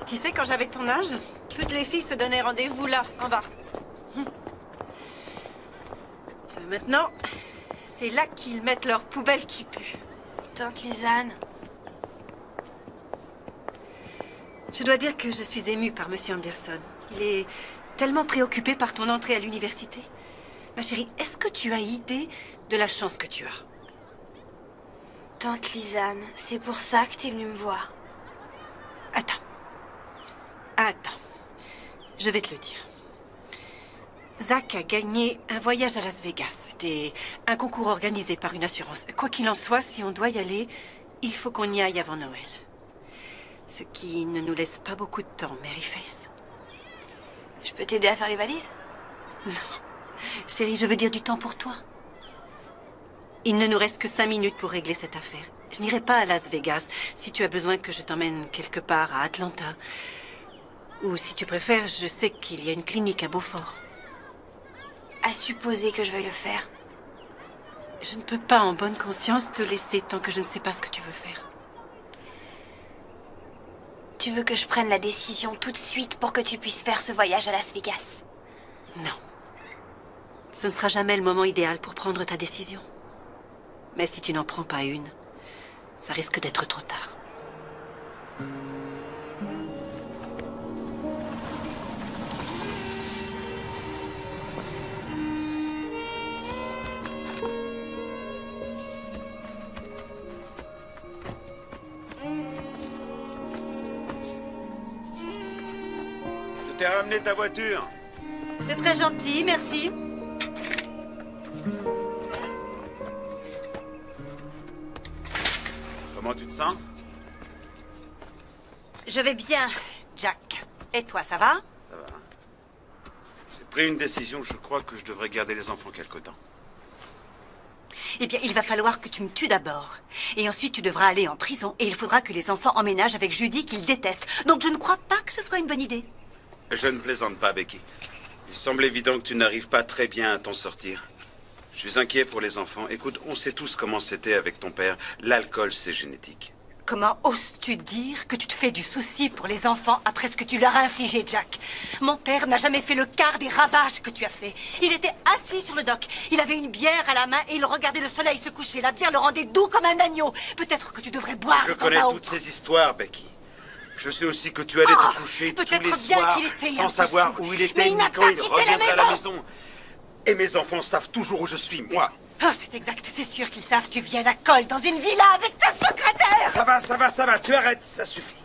Tu sais, quand j'avais ton âge, toutes les filles se donnaient rendez-vous là, en bas. Maintenant, c'est là qu'ils mettent leurs poubelles qui puent. Tante Lisanne. Je dois dire que je suis émue par Monsieur Anderson. Il est tellement préoccupé par ton entrée à l'université. Ma chérie, est-ce que tu as idée de la chance que tu as? Tante Lisanne, c'est pour ça que tu es venue me voir. Attends. Je vais te le dire. Zach a gagné un voyage à Las Vegas. C'était un concours organisé par une assurance. Quoi qu'il en soit, si on doit y aller, il faut qu'on y aille avant Noël. Ce qui ne nous laisse pas beaucoup de temps, Mary Faith. Je peux t'aider à faire les valises? Non. Chérie, je veux dire du temps pour toi. Il ne nous reste que 5 minutes pour régler cette affaire. Je n'irai pas à Las Vegas si tu as besoin que je t'emmène quelque part à Atlanta. Ou si tu préfères, je sais qu'il y a une clinique à Beaufort. À supposer que je veuille le faire. Je ne peux pas en bonne conscience te laisser tant que je ne sais pas ce que tu veux faire. Tu veux que je prenne la décision tout de suite pour que tu puisses faire ce voyage à Las Vegas? Non. Ce ne sera jamais le moment idéal pour prendre ta décision. Mais si tu n'en prends pas une, ça risque d'être trop tard. Je t'ai ramené ta voiture. C'est très gentil, merci. Comment tu te sens? Je vais bien, Jack. Et toi, ça va? Ça va. J'ai pris une décision, je crois que je devrais garder les enfants quelque temps. Eh bien, il va falloir que tu me tues d'abord. Et ensuite, tu devras aller en prison. Et il faudra que les enfants emménagent avec Judy, qu'ils détestent. Donc, je ne crois pas que ce soit une bonne idée. Je ne plaisante pas, Becky. Il semble évident que tu n'arrives pas très bien à t'en sortir. Je suis inquiet pour les enfants. Écoute, on sait tous comment c'était avec ton père. L'alcool, c'est génétique. Comment oses-tu dire que tu te fais du souci pour les enfants après ce que tu leur as infligé, Jack? Mon père n'a jamais fait le quart des ravages que tu as fait. Il était assis sur le dock. Il avait une bière à la main et il regardait le soleil se coucher. La bière le rendait doux comme un agneau. Peut-être que tu devrais boire Je de temps connais à toutes autre. ces histoires, Becky. Je sais aussi que tu allais te coucher tous les soirs sans savoir où il était ni quand il reviendrait à la maison. Et mes enfants savent toujours où je suis, moi. Oh, c'est exact, c'est sûr qu'ils savent. Tu viens à Cole dans une villa avec ta secrétaire. Ça va, tu arrêtes, ça suffit.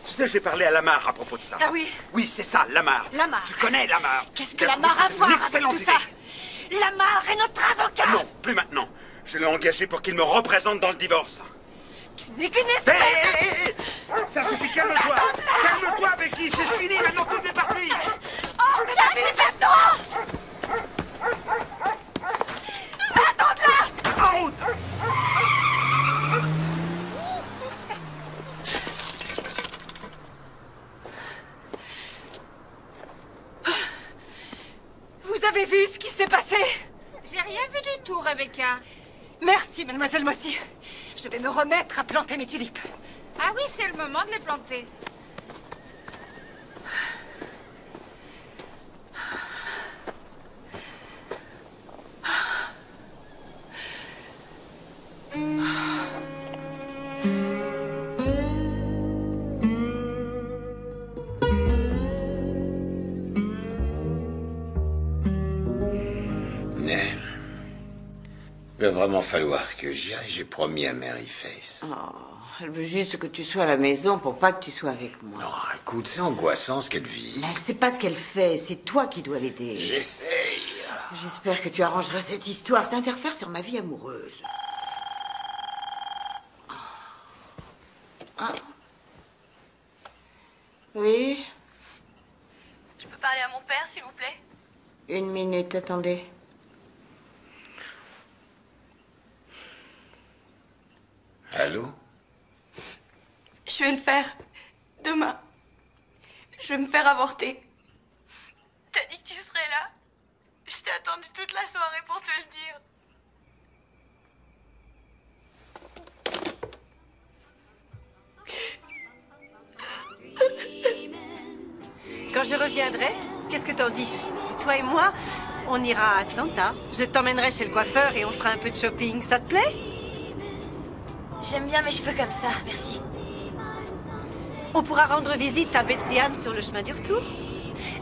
Tu sais, j'ai parlé à Lamar à propos de ça. Ah oui? Oui, c'est ça, Lamar. Lamar. Tu connais Lamar. Qu'est-ce que Lamar a à voir avec tout ça? Lamar est notre avocat. Non, plus maintenant. Je l'ai engagé pour qu'il me représente dans le divorce. Tu n'es qu'une espèce. Hé, ça suffit, calme-toi. Calme-toi, Becky, c'est fini, maintenant tout est parti. Oh, Jack, dépêche-toi. Attends là. En route. Vous avez vu ce qui s'est passé? J'ai rien vu du tout, Rebecca. Merci, mademoiselle Mossy. Je vais me remettre à planter mes tulipes. Ah oui, c'est le moment de les planter. Il va vraiment falloir que j'y aille, j'ai promis à Mary Face. Oh, elle veut juste que tu sois à la maison pour pas que tu sois avec moi. Non, écoute, c'est angoissant ce qu'elle vit. Mais elle sait pas ce qu'elle fait, c'est toi qui dois l'aider. J'essaye. J'espère que tu arrangeras cette histoire, ça interfère sur ma vie amoureuse. Ah. Oui? Je peux parler à mon père, s'il vous plaît? 1 minute, attendez. Allô? Je vais le faire. Demain. Je vais me faire avorter. T'as dit que tu serais là? Je t'ai attendu toute la soirée pour te le dire. Quand je reviendrai, qu'est-ce que t'en dis? Toi et moi, on ira à Atlanta. Je t'emmènerai chez le coiffeur et on fera un peu de shopping. Ça te plaît? J'aime bien mes cheveux comme ça, merci. On pourra rendre visite à Betsy Ann sur le chemin du retour.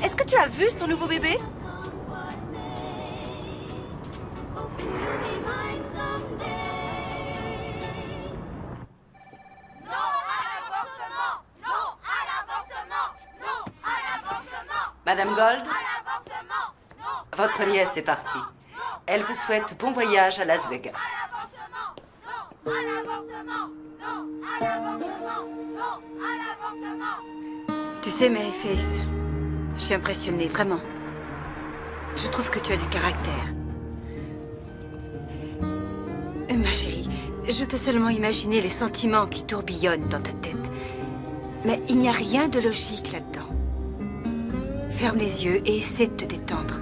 Est-ce que tu as vu son nouveau bébé? Madame Gold, votre nièce est partie. Elle vous souhaite bon voyage à Las Vegas. Tu sais, Mary Face, je suis impressionnée, vraiment. Je trouve que tu as du caractère. Ma chérie, je peux seulement imaginer les sentiments qui tourbillonnent dans ta tête. Mais il n'y a rien de logique là-dedans. Ferme les yeux et essaie de te détendre.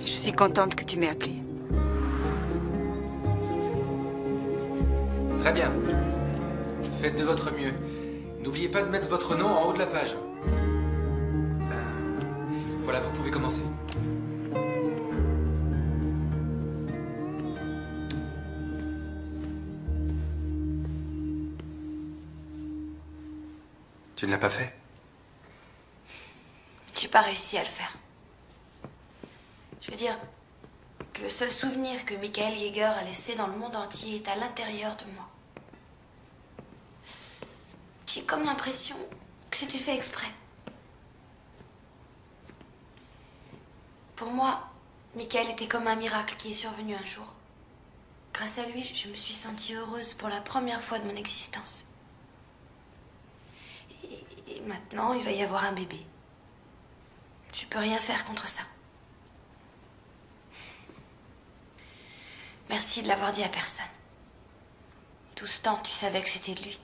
Je suis contente que tu m'aies appelée. Très bien. Faites de votre mieux. N'oubliez pas de mettre votre nom en haut de la page. Voilà, vous pouvez commencer. Tu ne l'as pas fait? J'ai pas réussi à le faire. Je veux dire que le seul souvenir que Michael Yeager a laissé dans le monde entier est à l'intérieur de moi. J'ai comme l'impression que c'était fait exprès. Pour moi, Michael était comme un miracle qui est survenu un jour. Grâce à lui, je me suis sentie heureuse pour la première fois de mon existence. Et maintenant, il va y avoir un bébé. Je peux rien faire contre ça. Merci de l'avoir dit à personne. Tout ce temps, tu savais que c'était de lui.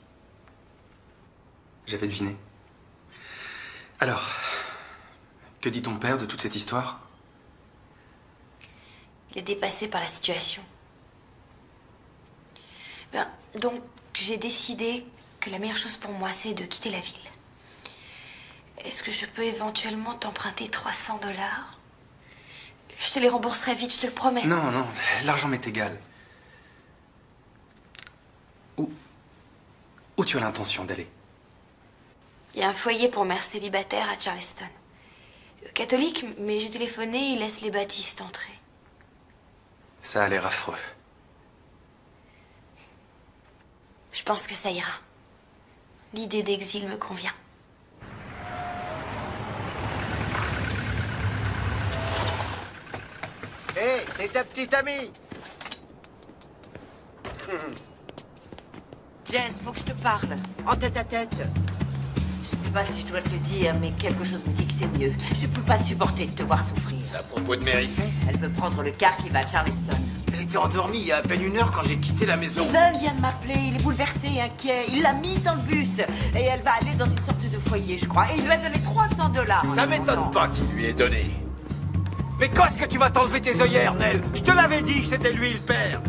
J'avais deviné. Alors, que dit ton père de toute cette histoire? Il est dépassé par la situation. Donc, j'ai décidé que la meilleure chose pour moi, c'est de quitter la ville. Est-ce que je peux éventuellement t'emprunter 300 $? Je te les rembourserai vite, je te le promets. Non, non, l'argent m'est égal. Où tu as l'intention d'aller? Il y a un foyer pour mères célibataires à Charleston. Catholique, mais j'ai téléphoné, ils laissent les baptistes entrer. Ça a l'air affreux. Je pense que ça ira. L'idée d'exil me convient. Hé, c'est ta petite amie. Jess, faut que je te parle. En tête à tête. Je sais pas si je dois te le dire, mais quelque chose me dit que c'est mieux. Je peux pas supporter de te voir souffrir. C'est à propos de Mary Face? Elle veut prendre le car qui va à Charleston. Elle était endormie il y a à peine 1 heure quand j'ai quitté la maison. Steven vient de m'appeler, il est bouleversé, inquiet. Il l'a mise dans le bus. Et elle va aller dans une sorte de foyer, je crois. Et il lui a donné 300 $. Ça m'étonne pas qu'il lui ait donné. Mais quand est-ce que tu vas t'enlever tes œillères, Nell? Je te l'avais dit que c'était lui le père.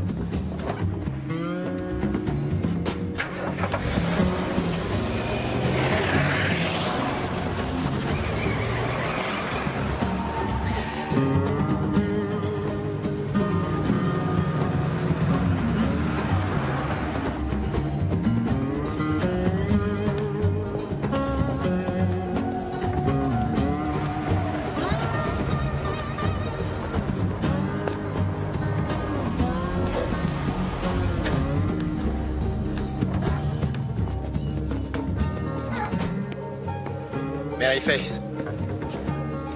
Maryface,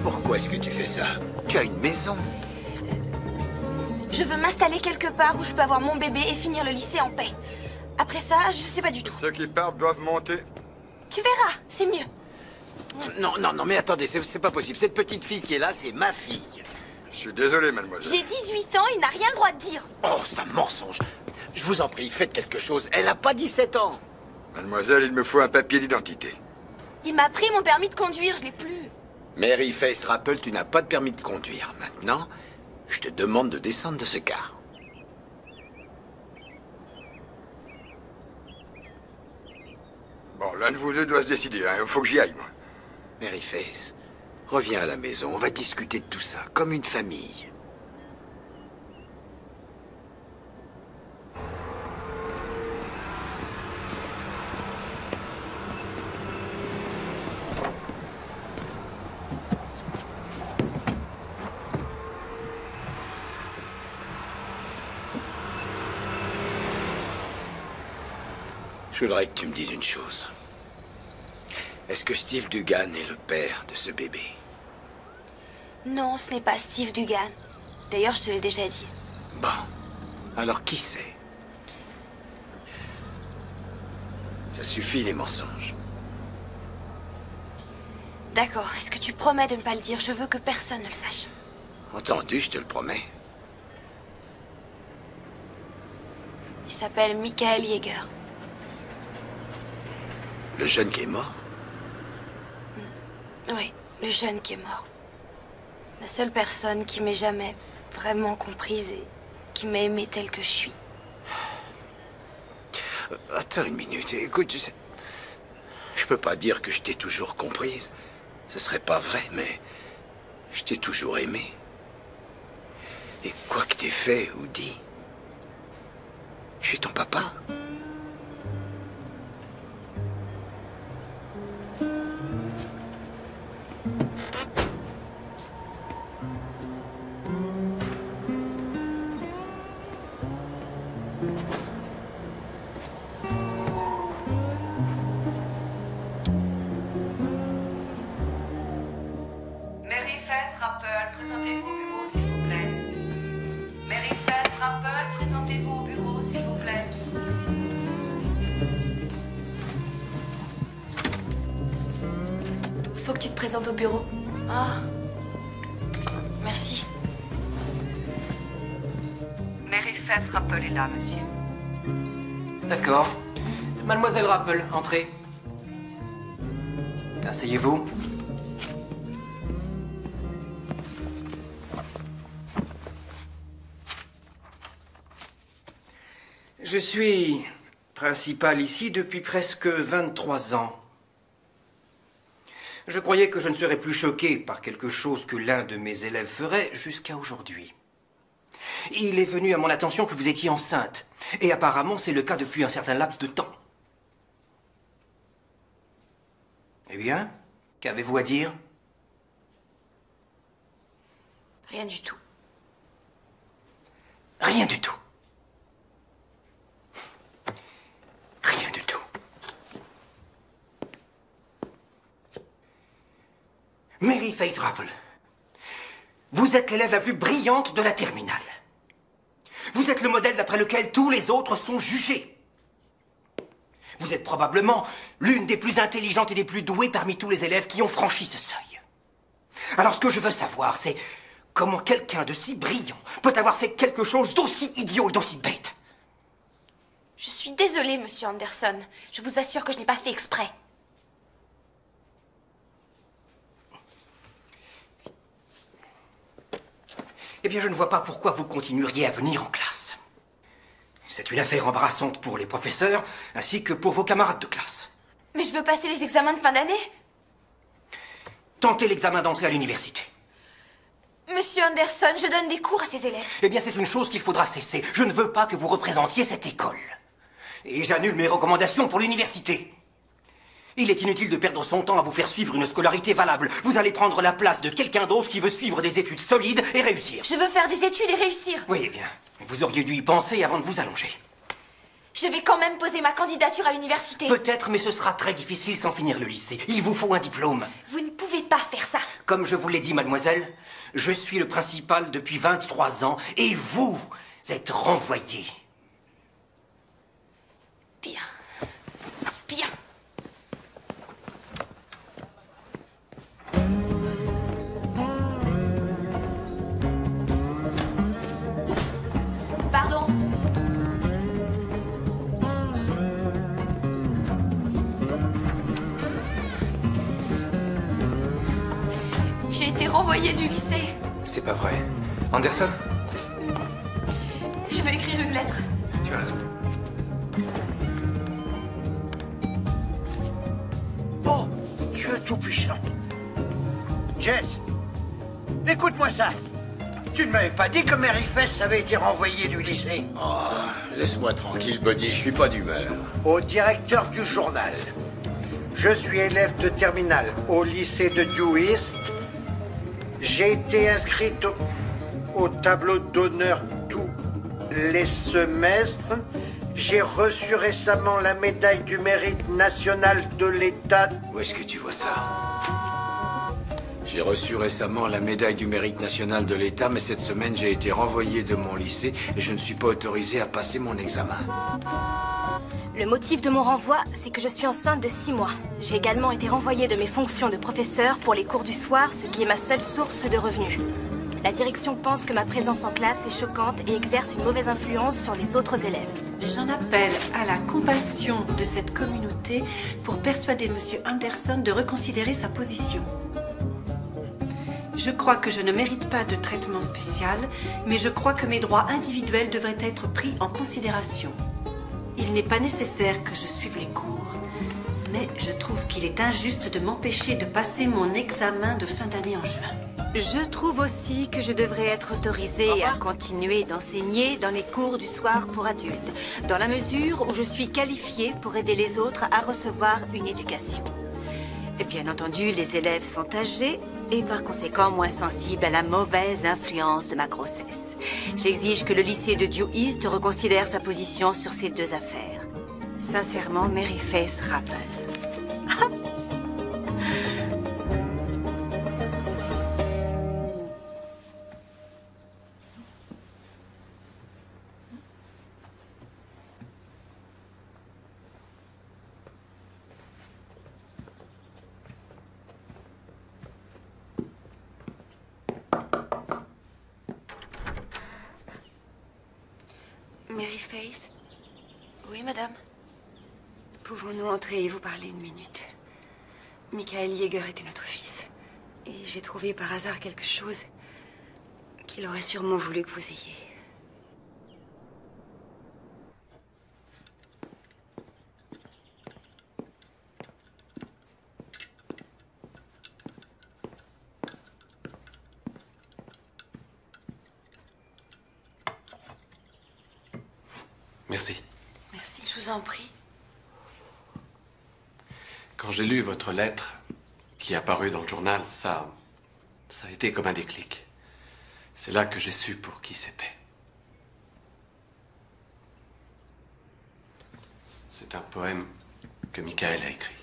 pourquoi est-ce que tu fais ça? Tu as une maison. Je veux m'installer quelque part où je peux avoir mon bébé et finir le lycée en paix. Après ça, je sais pas du tout. Ceux qui partent doivent monter. Tu verras, c'est mieux. Non, mais attendez, c'est pas possible. Cette petite fille qui est là, c'est ma fille. Je suis désolé, mademoiselle. J'ai 18 ans, il n'a rien le droit de dire. Oh, c'est un mensonge. Je vous en prie, faites quelque chose. Elle a pas 17 ans. Mademoiselle, il me faut un papier d'identité. Il m'a pris mon permis de conduire, je l'ai plus. Maryface Rappel, tu n'as pas de permis de conduire. Maintenant, je te demande de descendre de ce car. Bon, l'un de vous deux doit se décider, hein. Il faut que j'y aille, moi. Maryface, reviens à la maison. On va discuter de tout ça, comme une famille. Je voudrais que tu me dises une chose. Est-ce que Steve Dugan est le père de ce bébé? Non, ce n'est pas Steve Dugan. D'ailleurs, je te l'ai déjà dit. Bon. Alors qui c'est? Ça suffit les mensonges. D'accord, est-ce que tu promets de ne pas le dire? Je veux que personne ne le sache. Entendu, je te le promets. Il s'appelle Michael Yeager. Le jeune qui est mort? Oui, le jeune qui est mort. La seule personne qui m'ait jamais vraiment comprise et qui m'a aimée telle que je suis. Attends une minute, écoute, je peux pas dire que je t'ai toujours comprise. Ce serait pas vrai, mais je t'ai toujours aimé. Et quoi que t'aies fait ou dit, je suis ton papa. Maryface Rappel, présentez-vous au bureau, s'il vous plaît. Maryface Rappel, présentez-vous au bureau, s'il vous plaît. Faut que tu te présentes au bureau. Ah. Merci. Maryface Rappel est là, monsieur. D'accord. Mademoiselle Rappel, entrez. Asseyez-vous. Je suis principal ici depuis presque 23 ans. Je croyais que je ne serais plus choqué par quelque chose que l'un de mes élèves ferait jusqu'à aujourd'hui. Il est venu à mon attention que vous étiez enceinte. Et apparemment, c'est le cas depuis un certain laps de temps. Eh bien, qu'avez-vous à dire? Rien du tout. Rien du tout. Rien du tout. Maryface Rappel, vous êtes l'élève la plus brillante de la terminale. Vous êtes le modèle d'après lequel tous les autres sont jugés. Vous êtes probablement l'une des plus intelligentes et des plus douées parmi tous les élèves qui ont franchi ce seuil. Alors ce que je veux savoir, c'est comment quelqu'un de si brillant peut avoir fait quelque chose d'aussi idiot et d'aussi bête. Je suis désolée, monsieur Anderson. Je vous assure que je n'ai pas fait exprès. Eh bien, je ne vois pas pourquoi vous continueriez à venir en classe. C'est une affaire embarrassante pour les professeurs, ainsi que pour vos camarades de classe. Mais je veux passer les examens de fin d'année. Tentez l'examen d'entrée à l'université. Monsieur Anderson, je donne des cours à ces élèves. Eh bien, c'est une chose qu'il faudra cesser. Je ne veux pas que vous représentiez cette école. Et j'annule mes recommandations pour l'université. Il est inutile de perdre son temps à vous faire suivre une scolarité valable. Vous allez prendre la place de quelqu'un d'autre qui veut suivre des études solides et réussir. Je veux faire des études et réussir. Oui, eh bien, vous auriez dû y penser avant de vous allonger. Je vais quand même poser ma candidature à l'université. Peut-être, mais ce sera très difficile sans finir le lycée. Il vous faut un diplôme. Vous ne pouvez pas faire ça. Comme je vous l'ai dit, mademoiselle, je suis le principal depuis 23 ans et vous êtes renvoyée. Bien. Bien. Pardon. J'ai été renvoyée du lycée. C'est pas vrai. Anderson, Je vais écrire une lettre. tu as raison. Oh, Dieu tout-puissant. Jess, écoute-moi ça. Tu ne m'avais pas dit que Mary Fess avait été renvoyée du lycée? Oh, laisse-moi tranquille, Buddy, je suis pas d'humeur. Au directeur du journal. Je suis élève de terminale au lycée de Dew East. J'ai été inscrite au tableau d'honneur tous les semestres. J'ai reçu récemment la médaille du mérite national de l'État. Où est-ce que tu vois ça? J'ai reçu récemment la médaille du mérite national de l'État, mais cette semaine, j'ai été renvoyé de mon lycée et je ne suis pas autorisé à passer mon examen. Le motif de mon renvoi, c'est que je suis enceinte de 6 mois. J'ai également été renvoyée de mes fonctions de professeur pour les cours du soir, ce qui est ma seule source de revenus. La direction pense que ma présence en classe est choquante et exerce une mauvaise influence sur les autres élèves. J'en appelle à la compassion de cette communauté pour persuader M. Anderson de reconsidérer sa position. Je crois que je ne mérite pas de traitement spécial, mais je crois que mes droits individuels devraient être pris en considération. Il n'est pas nécessaire que je suive les cours, mais je trouve qu'il est injuste de m'empêcher de passer mon examen de fin d'année en juin. Je trouve aussi que je devrais être autorisée à continuer d'enseigner dans les cours du soir pour adultes, dans la mesure où je suis qualifiée pour aider les autres à recevoir une éducation. Et bien entendu, les élèves sont âgés et par conséquent moins sensibles à la mauvaise influence de ma grossesse. J'exige que le lycée de Dew East reconsidère sa position sur ces deux affaires. Sincèrement, Mary Fess Rapple. Mary Faith? Oui, madame? Pouvons-nous entrer et vous parler une minute? Michael Yeager était notre fils. Et j'ai trouvé par hasard quelque chose qu'il aurait sûrement voulu que vous ayez. Merci. Merci, je vous en prie. Quand j'ai lu votre lettre, qui est apparue dans le journal, ça a été comme un déclic. C'est là que j'ai su pour qui c'était. C'est un poème que Michael a écrit.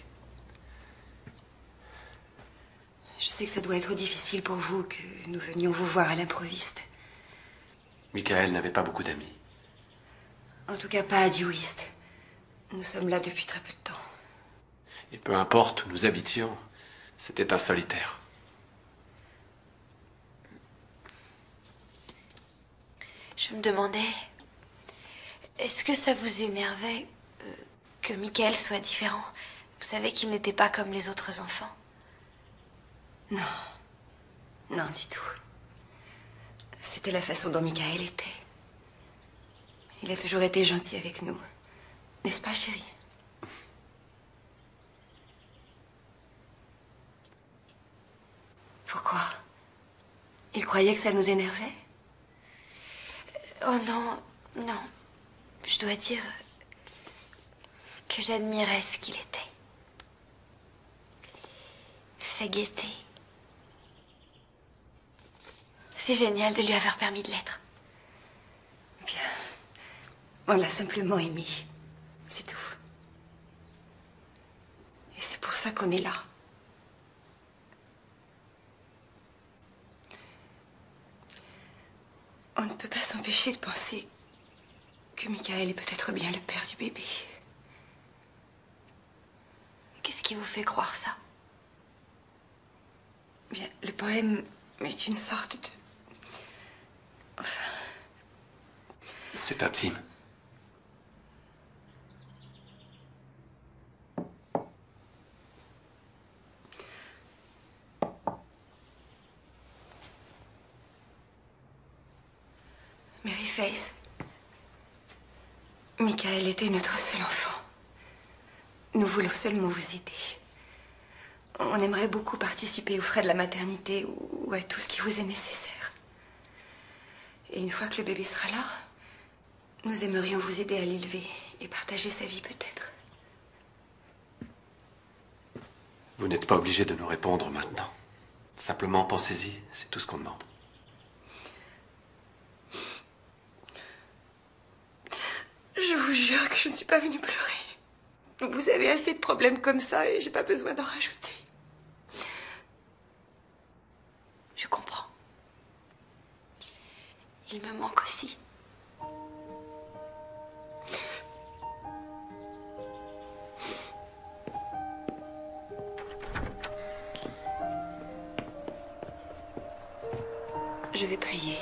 Je sais que ça doit être difficile pour vous que nous venions vous voir à l'improviste. Michael n'avait pas beaucoup d'amis. En tout cas, pas à Dew East. Nous sommes là depuis très peu de temps. Et peu importe où nous habitions, c'était un solitaire. Je me demandais, est-ce que ça vous énervait que Michael soit différent? Vous savez qu'il n'était pas comme les autres enfants. Non. Non, du tout. C'était la façon dont Michael était. Il a toujours été gentil avec nous. N'est-ce pas, chérie? Pourquoi? Il croyait que ça nous énervait? Oh non, non. Je dois dire que j'admirais ce qu'il était. Sa gaieté. C'est génial de lui avoir permis de l'être. Bien. On l'a simplement aimé. qu'on est là. On ne peut pas s'empêcher de penser que Michael est peut-être bien le père du bébé. Qu'est-ce qui vous fait croire ça? Bien, le poème est une sorte de... Enfin... C'est intime. Maryface, Michael était notre seul enfant. Nous voulons seulement vous aider. On aimerait beaucoup participer aux frais de la maternité ou à tout ce qui vous est nécessaire. Et une fois que le bébé sera là, nous aimerions vous aider à l'élever et partager sa vie peut-être. Vous n'êtes pas obligé de nous répondre maintenant. Simplement pensez-y, c'est tout ce qu'on demande. Je vous jure que je ne suis pas venue pleurer. Vous avez assez de problèmes comme ça et j'ai pas besoin d'en rajouter. Je comprends. Il me manque aussi. Je vais prier.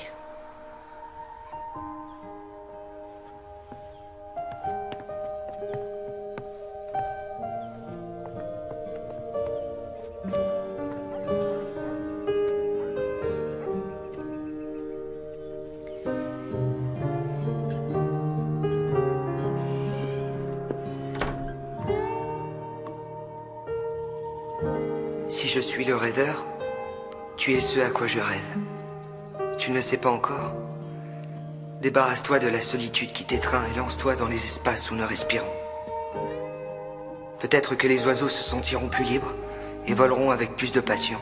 Si je suis le rêveur, tu es ce à quoi je rêve. Tu ne sais pas encore? Débarrasse-toi de la solitude qui t'étreint et lance-toi dans les espaces où nous respirons. Peut-être que les oiseaux se sentiront plus libres et voleront avec plus de passion.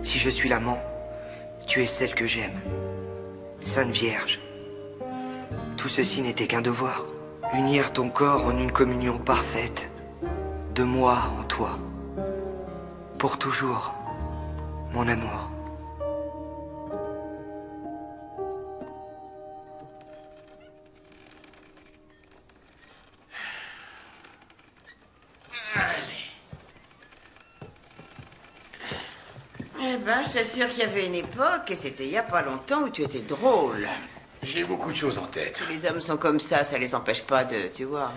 Si je suis l'amant, tu es celle que j'aime. Sainte Vierge. Tout ceci n'était qu'un devoir. Unir ton corps en une communion parfaite. De moi en toi. Pour toujours, mon amour. Eh ben, je t'assure qu'il y avait une époque, et c'était il y a pas longtemps, où tu étais drôle. J'ai beaucoup de choses en tête. Tous les hommes sont comme ça les empêche pas de... Tu vois.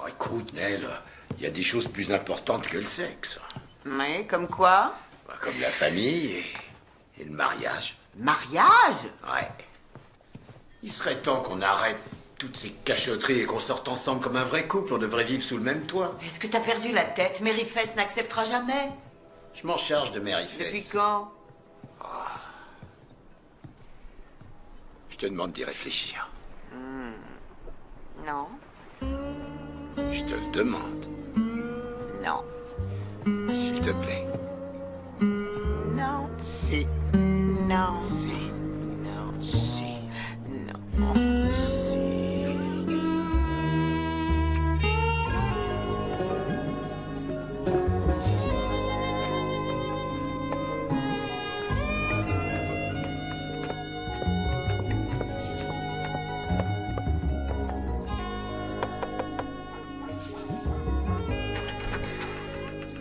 Oh, écoute, Nell, il y a des choses plus importantes que le sexe. Oui, comme quoi? Comme la famille et le mariage. Mariage? Ouais. Il serait temps qu'on arrête toutes ces cachotteries et qu'on sorte ensemble comme un vrai couple. On devrait vivre sous le même toit. Est-ce que t'as perdu la tête? Maryface n'acceptera jamais. Je m'en charge de Maryface. Depuis quand? Je te demande d'y réfléchir. Non. Je te le demande. Non. S'il te plaît. Non. Si. Non. Si. Non. Si. Non.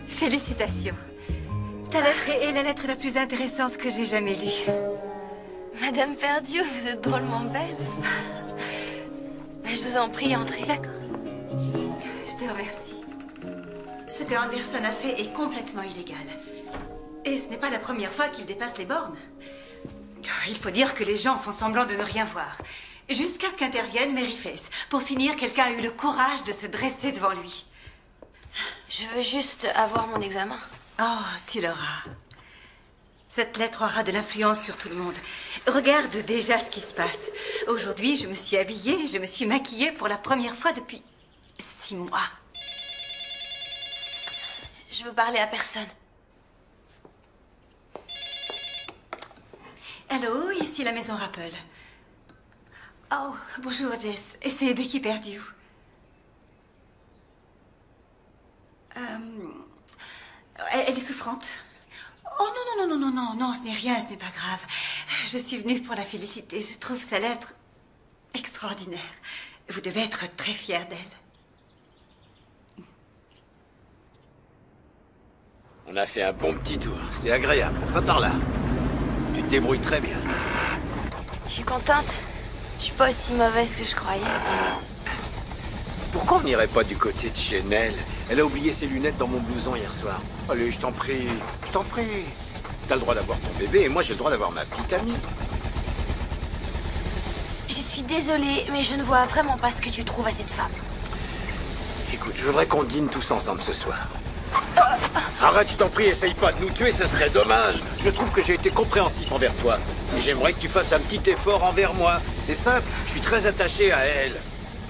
Félicitations. Ta lettre est la lettre la plus intéressante que j'ai jamais lue. Madame Perdieu, vous êtes drôlement belle. Je vous en prie, entrez. D'accord. Je te remercie. Ce que Anderson a fait est complètement illégal. Et ce n'est pas la première fois qu'il dépasse les bornes. Il faut dire que les gens font semblant de ne rien voir. Jusqu'à ce qu'intervienne Maryface. Pour finir, quelqu'un a eu le courage de se dresser devant lui. Je veux juste avoir mon examen. Oh, tu l'auras. Cette lettre aura de l'influence sur tout le monde. Regarde déjà ce qui se passe. Aujourd'hui, je me suis habillée, je me suis maquillée pour la première fois depuis 6 mois. Je veux parler à personne. Allô, ici la maison Rappel. Oh, bonjour Jess. Et c'est Becky Perdue. elle est souffrante. Oh non, non, non, non, non, non, non, ce n'est rien, ce n'est pas grave. Je suis venue pour la féliciter. Je trouve sa lettre extraordinaire. Vous devez être très fière d'elle. On a fait un bon petit tour. C'est agréable. Va par là. Tu te débrouilles très bien. Je suis contente. Je suis pas aussi mauvaise que je croyais. Pourquoi on n'irait pas du côté de Chanel? Elle a oublié ses lunettes dans mon blouson hier soir. Allez, je t'en prie. Je t'en prie. T'as le droit d'avoir ton bébé et moi j'ai le droit d'avoir ma petite amie. Je suis désolée, mais je ne vois vraiment pas ce que tu trouves à cette femme. Écoute, je voudrais qu'on dîne tous ensemble ce soir. Arrête, je t'en prie, essaye pas de nous tuer, ce serait dommage. Je trouve que j'ai été compréhensif envers toi. Et j'aimerais que tu fasses un petit effort envers moi. C'est simple, je suis très attaché à elle.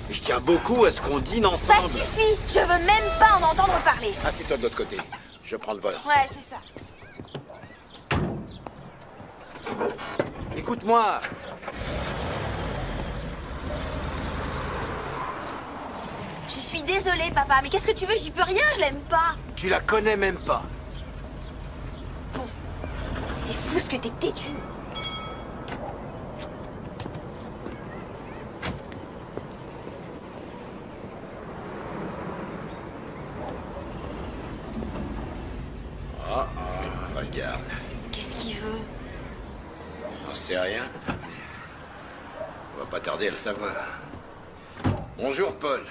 Et je tiens beaucoup à ce qu'on dîne ensemble. Ça suffit, je veux même pas en entendre parler. Assieds-toi de l'autre côté. Je prends le volant. Ouais, c'est ça. Écoute-moi. Je suis désolée, papa, mais qu'est-ce que tu veux? J'y peux rien, je l'aime pas. Tu la connais même pas. Bon, c'est fou ce que t'es têtu. Ah, regarde. Qu'est-ce qu'il veut? On sait rien. On va pas tarder à le savoir. Bonjour, Paul.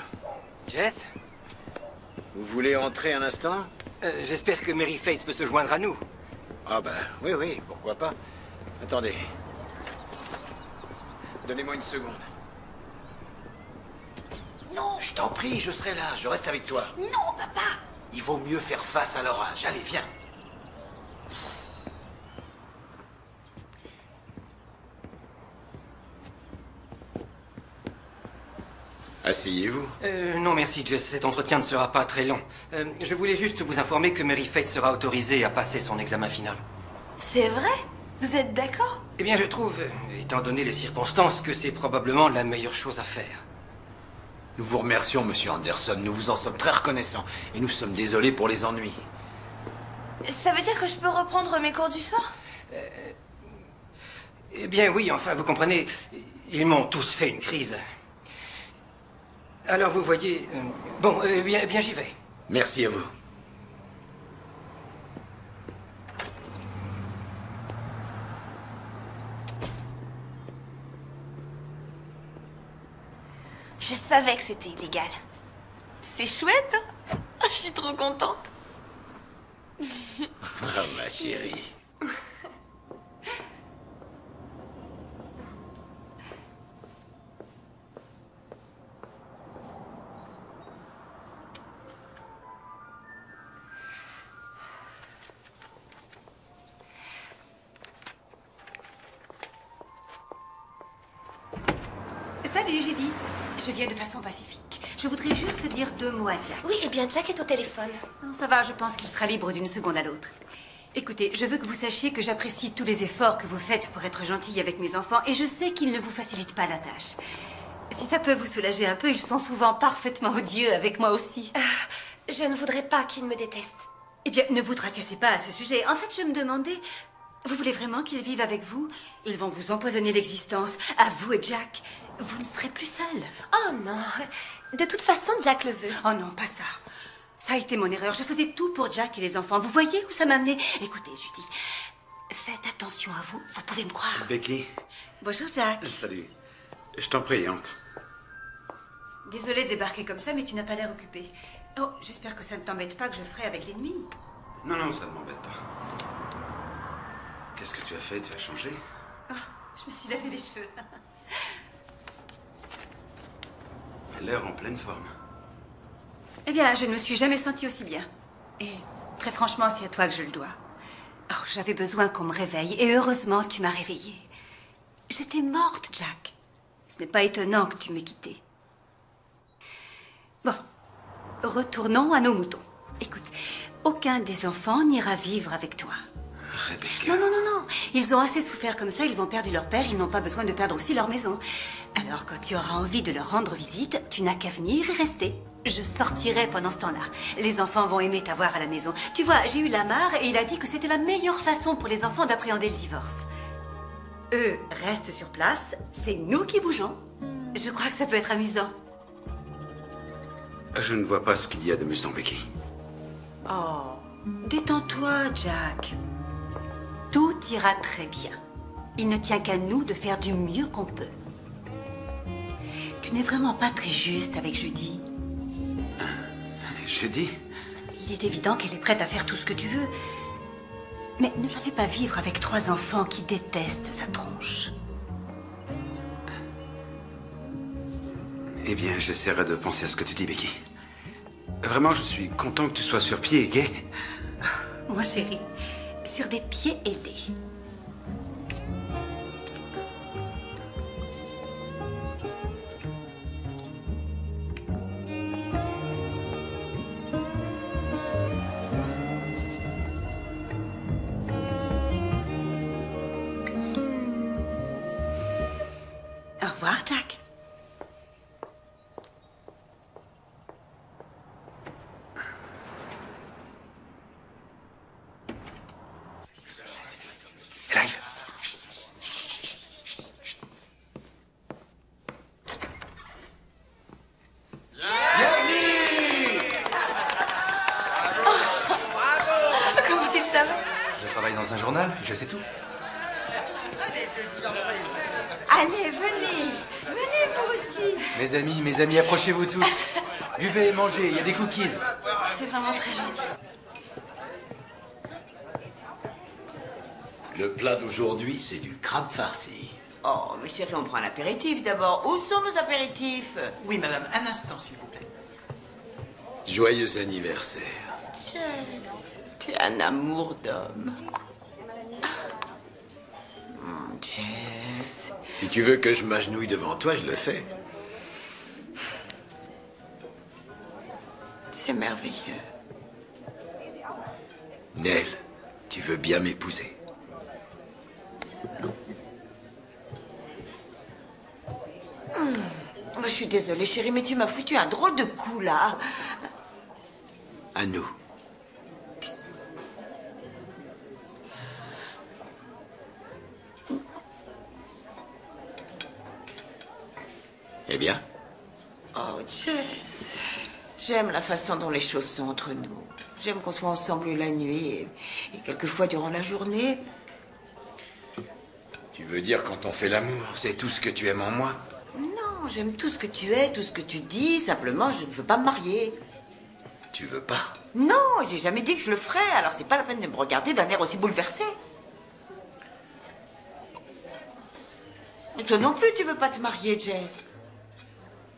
Jess? Vous voulez entrer un instant? J'espère que Mary Faith peut se joindre à nous. Ah ben, oui, oui, pourquoi pas. Attendez. Donnez-moi une seconde. Non! Je t'en prie, je serai là, je reste avec toi. Non, papa! Il vaut mieux faire face à l'orage. Allez, viens. Asseyez-vous. Non, merci, Jess. Cet entretien ne sera pas très long. Je voulais juste vous informer que Mary Faith sera autorisée à passer son examen final. C'est vrai? Vous êtes d'accord? Eh bien, je trouve, étant donné les circonstances, que c'est probablement la meilleure chose à faire. Nous vous remercions, monsieur Anderson. Nous vous en sommes très reconnaissants. Et nous sommes désolés pour les ennuis. Ça veut dire que je peux reprendre mes cours du soir? Eh bien, oui, enfin, vous comprenez, ils m'ont tous fait une crise. Alors, vous voyez... bon, bien, j'y vais. Merci à vous. Je savais que c'était illégal. C'est chouette, hein? Je suis trop contente. Ah, ma chérie. Salut, Judy. Je viens de façon pacifique. Je voudrais juste dire 2 mots à Jack. Oui, eh bien, Jack est au téléphone. Non, ça va, je pense qu'il sera libre d'une seconde à l'autre. Écoutez, je veux que vous sachiez que j'apprécie tous les efforts que vous faites pour être gentille avec mes enfants et je sais qu'ils ne vous facilitent pas la tâche. Si ça peut vous soulager un peu, ils sont souvent parfaitement odieux avec moi aussi. Je ne voudrais pas qu'ils me détestent. Eh bien, ne vous tracassez pas à ce sujet. En fait, je me demandais... Vous voulez vraiment qu'ils vivent avec vous? Ils vont vous empoisonner l'existence. À vous et Jack. Vous ne serez plus seul. Oh non. De toute façon, Jack le veut. Oh non, pas ça. Ça a été mon erreur. Je faisais tout pour Jack et les enfants. Vous voyez où ça m'a amené? Écoutez, Judy, faites attention à vous. Vous pouvez me croire. Becky. Bonjour, Jack. Salut. Je t'en prie, entre. Désolée de débarquer comme ça, mais tu n'as pas l'air occupé. Oh, j'espère que ça ne t'embête pas que je ferai avec l'ennemi. Non, non, ça ne m'embête pas. Qu'est-ce que tu as fait? Tu as changé? Oh, je me suis lavé les cheveux. L'air en pleine forme. Eh bien, je ne me suis jamais sentie aussi bien. Et très franchement, c'est à toi que je le dois. Oh, j'avais besoin qu'on me réveille, et heureusement, tu m'as réveillée. J'étais morte, Jack. Ce n'est pas étonnant que tu m'aies quittée. Bon, retournons à nos moutons. Écoute, aucun des enfants n'ira vivre avec toi. Rebecca. Non, non, non, non. Ils ont assez souffert comme ça, ils ont perdu leur père, ils n'ont pas besoin de perdre aussi leur maison. Alors, quand tu auras envie de leur rendre visite, tu n'as qu'à venir et rester. Je sortirai pendant ce temps-là. Les enfants vont aimer t'avoir à la maison. Tu vois, j'ai eu Lamar et il a dit que c'était la meilleure façon pour les enfants d'appréhender le divorce. Eux restent sur place, c'est nous qui bougeons. Je crois que ça peut être amusant. Je ne vois pas ce qu'il y a d'amusant, Becky. Oh, détends-toi, Jack. Tout ira très bien. Il ne tient qu'à nous de faire du mieux qu'on peut. Tu n'es vraiment pas très juste avec Judy. Judy? Il est évident qu'elle est prête à faire tout ce que tu veux. Mais ne la fais pas vivre avec 3 enfants qui détestent sa tronche. Eh bien, j'essaierai de penser à ce que tu dis, Becky. Vraiment, je suis content que tu sois sur pied et gai. Mon chéri, sur des pieds ailés. Au revoir, Jack. Elle arrive. Comment tu le savais? Je travaille dans un journal, je sais tout. Allez, venez. Venez vous aussi. Mes amis, approchez-vous tous. Buvez et mangez, il y a des cookies. C'est vraiment très gentil. Le plat d'aujourd'hui, c'est du crabe farci. Oh, mais chérie, on prend l'apéritif d'abord. Où sont nos apéritifs? Oui, madame, un instant, s'il vous plaît. Joyeux anniversaire. Jess, tu es un amour d'homme. Jess. Si tu veux que je m'agenouille devant toi, je le fais. C'est merveilleux. Nell, tu veux bien m'épouser? Je suis désolée, chérie, mais tu m'as foutu un drôle de coup, là. À nous. Eh bien? Oh, Jess. J'aime la façon dont les choses sont entre nous. J'aime qu'on soit ensemble la nuit et quelquefois durant la journée. Tu veux dire quand on fait l'amour, c'est tout ce que tu aimes en moi? Non, j'aime tout ce que tu es, tout ce que tu dis. Simplement, je ne veux pas me marier. Tu veux pas? Non, j'ai jamais dit que je le ferais. Alors c'est pas la peine de me regarder d'un air aussi bouleversé. Et toi non plus, tu veux pas te marier, Jess?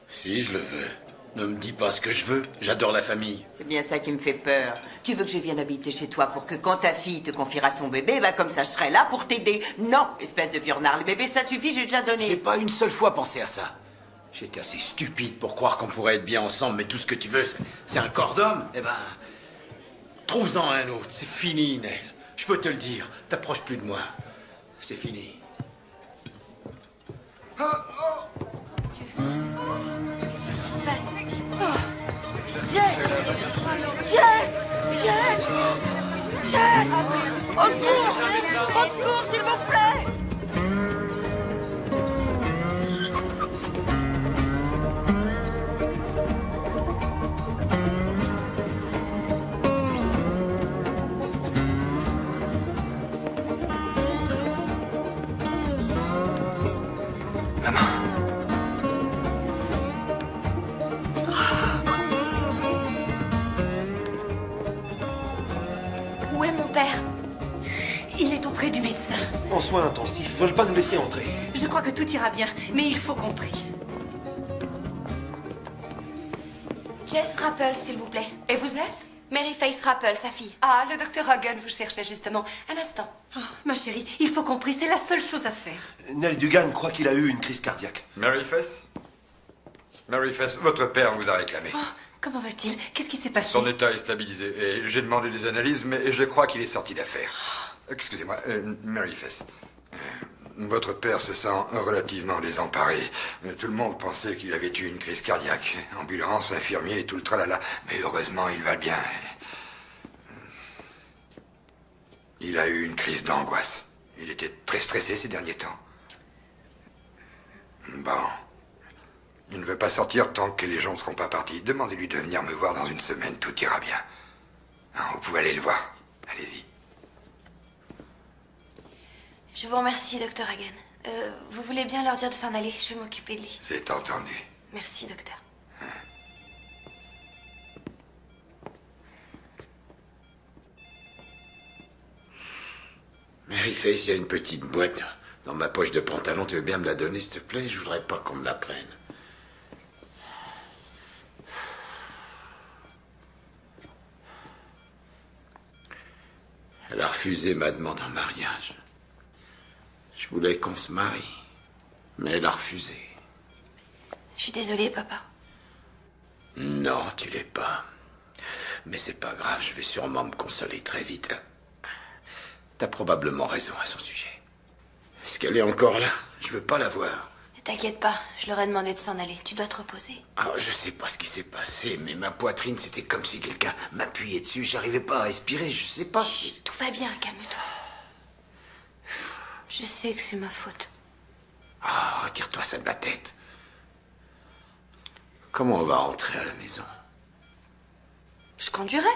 Si, je le veux. Ne me dis pas ce que je veux. J'adore la famille. C'est bien ça qui me fait peur. Tu veux que je vienne habiter chez toi pour que quand ta fille te confiera son bébé, bah comme ça je serai là pour t'aider. Non, espèce de vieux renard. Le bébé, ça suffit, j'ai déjà donné. J'ai pas une seule fois pensé à ça. J'étais assez stupide pour croire qu'on pourrait être bien ensemble, mais tout ce que tu veux, c'est un corps d'homme. Eh ben, trouve-en un autre. C'est fini, Nell. Je peux te le dire. T'approches plus de moi. C'est fini. Jess! Jess! Jess! Jess! Au secours! Au secours, s'il vous plaît! Où est mon père? Il est auprès du médecin. En soins intensifs, veulent pas nous laisser entrer. Je crois que tout ira bien, mais il faut qu'on prie. Jess Rappel, s'il vous plaît. Et vous êtes? Mary Faith Rappel, sa fille. Ah, le docteur Hogan vous cherchait justement. Un instant. Oh, ma chérie, il faut qu'on prie, c'est la seule chose à faire. Nell Dugan croit qu'il a eu une crise cardiaque. Mary Faith? Mary Faith, votre père vous a réclamé. Oh, comment va-t-il? Qu'est-ce qui s'est passé? Son état est stabilisé et j'ai demandé des analyses, mais je crois qu'il est sorti d'affaire. Excusez-moi, Mary Faith. Votre père se sent relativement désemparé. Tout le monde pensait qu'il avait eu une crise cardiaque. Ambulance, infirmier et tout le tralala. Mais heureusement, il va bien. Il a eu une crise d'angoisse. Il était très stressé ces derniers temps. Bon. Il ne veut pas sortir tant que les gens ne seront pas partis. Demandez-lui de venir me voir dans une semaine, tout ira bien. Hein, vous pouvez aller le voir. Allez-y. Je vous remercie, docteur Hagen. Vous voulez bien leur dire de s'en aller? Je vais m'occuper de lui. C'est entendu. Merci, docteur. Mary Face, il y a une petite boîte dans ma poche de pantalon. Tu veux bien me la donner, s'il te plaît? Je voudrais pas qu'on me la prenne. Elle a refusé ma demande en mariage. Je voulais qu'on se marie, mais elle a refusé. Je suis désolée, papa. Non, tu l'es pas. Mais c'est pas grave, je vais sûrement me consoler très vite. T'as probablement raison à son sujet. Est-ce qu'elle est encore là? Je veux pas la voir. T'inquiète pas, je leur ai demandé de s'en aller. Tu dois te reposer. Ah, je sais pas ce qui s'est passé, mais ma poitrine, c'était comme si quelqu'un m'appuyait dessus. J'arrivais pas à respirer, je sais pas. Chut, tout va bien, calme-toi. Je sais que c'est ma faute. Ah, retire-toi ça de la tête. Comment on va rentrer à la maison? Je conduirai.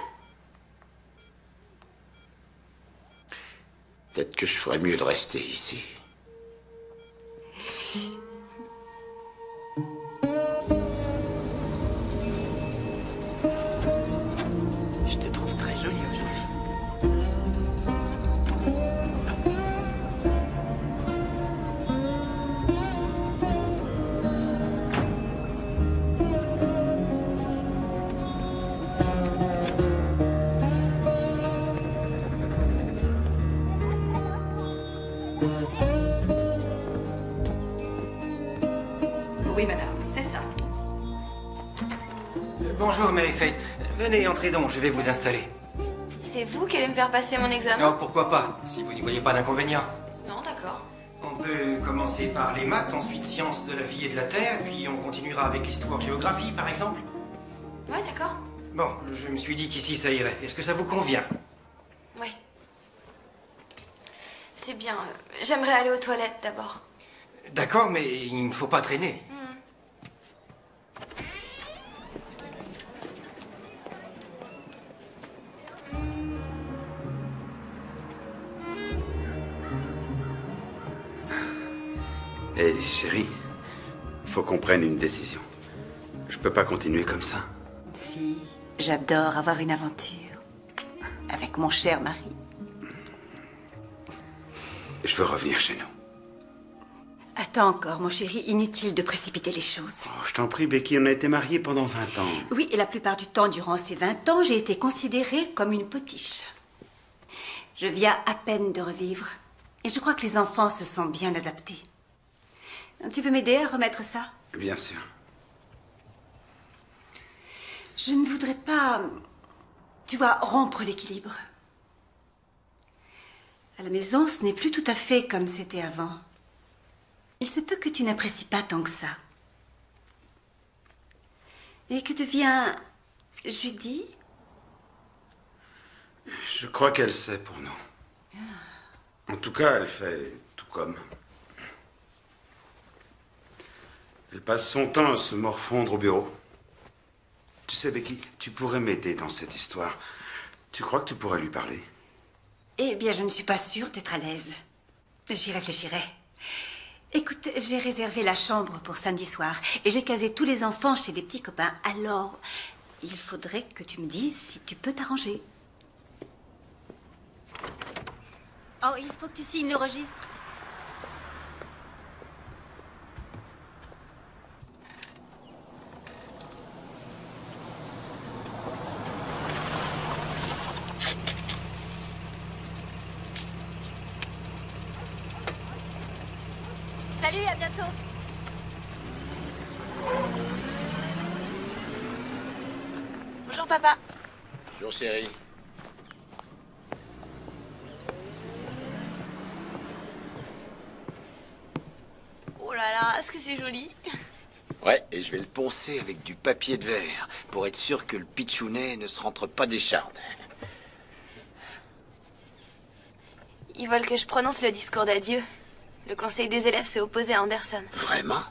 Peut-être que je ferais mieux de rester ici. Je te trouve très jolie aujourd'hui. Oui, madame, c'est ça. Bonjour, Mary Faith. Venez, entrez donc, je vais vous installer. C'est vous qui allez me faire passer mon examen? Oh, pourquoi pas, si vous n'y voyez pas d'inconvénient. Non, d'accord. On peut commencer par les maths, ensuite sciences de la vie et de la terre, puis on continuera avec l'histoire-géographie, par exemple. Ouais, d'accord. Bon, je me suis dit qu'ici ça irait. Est-ce que ça vous convient? Oui. C'est bien. J'aimerais aller aux toilettes d'abord. D'accord, mais il ne faut pas traîner. Hé, chérie, faut qu'on prenne une décision. Je peux pas continuer comme ça. Si, j'adore avoir une aventure. Avec mon cher mari. Je veux revenir chez nous. Attends encore, mon chéri, inutile de précipiter les choses. Oh, je t'en prie, Becky, on a été mariés pendant 20 ans. Oui, et la plupart du temps, durant ces 20 ans, j'ai été considérée comme une potiche. Je viens à peine de revivre. Et je crois que les enfants se sont bien adaptés. Tu veux m'aider à remettre ça? Bien sûr. Je ne voudrais pas, tu vois, rompre l'équilibre. À la maison, ce n'est plus tout à fait comme c'était avant. Il se peut que tu n'apprécies pas tant que ça. Et que devient Judy? Je crois qu'elle sait pour nous. En tout cas, elle fait tout comme. Elle passe son temps à se morfondre au bureau. Tu sais, Becky, tu pourrais m'aider dans cette histoire. Tu crois que tu pourrais lui parler? Eh bien, je ne suis pas sûre d'être à l'aise. J'y réfléchirai. Écoute, j'ai réservé la chambre pour samedi soir et j'ai casé tous les enfants chez des petits copains. Alors, il faudrait que tu me dises si tu peux t'arranger. Oh, il faut que tu signes le registre. Salut, à bientôt. Bonjour, papa. Bonjour, chérie. là là, est-ce que c'est joli? Ouais, et je vais le poncer avec du papier de verre pour être sûr que le pitchounet ne se rentre pas des chardes. Ils veulent que je prononce le discours d'adieu. Le conseil des élèves s'est opposé à Anderson. Vraiment?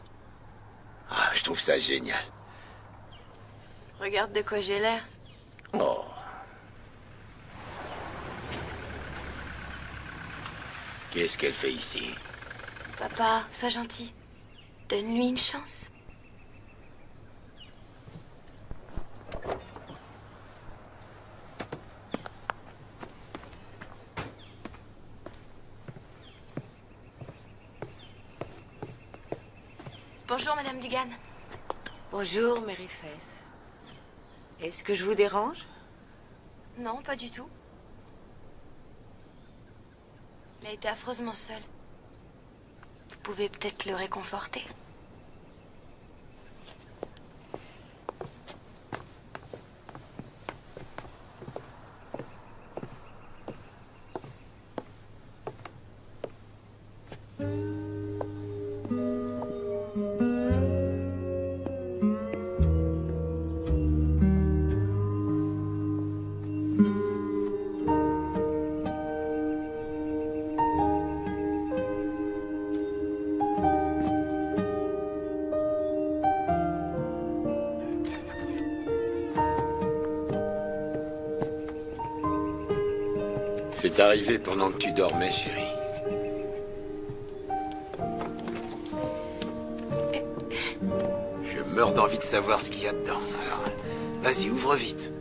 Ah, je trouve ça génial. Regarde de quoi j'ai l'air. Oh. Qu'est-ce qu'elle fait ici? Papa, sois gentil. Donne-lui une chance. Bonjour, Madame Dugan. Bonjour, Mary Faith. Est-ce que je vous dérange? Non, pas du tout. Il a été affreusement seul. Vous pouvez peut-être le réconforter. C'est arrivé pendant que tu dormais, chérie. Je meurs d'envie de savoir ce qu'il y a dedans. Alors, vas-y, ouvre vite.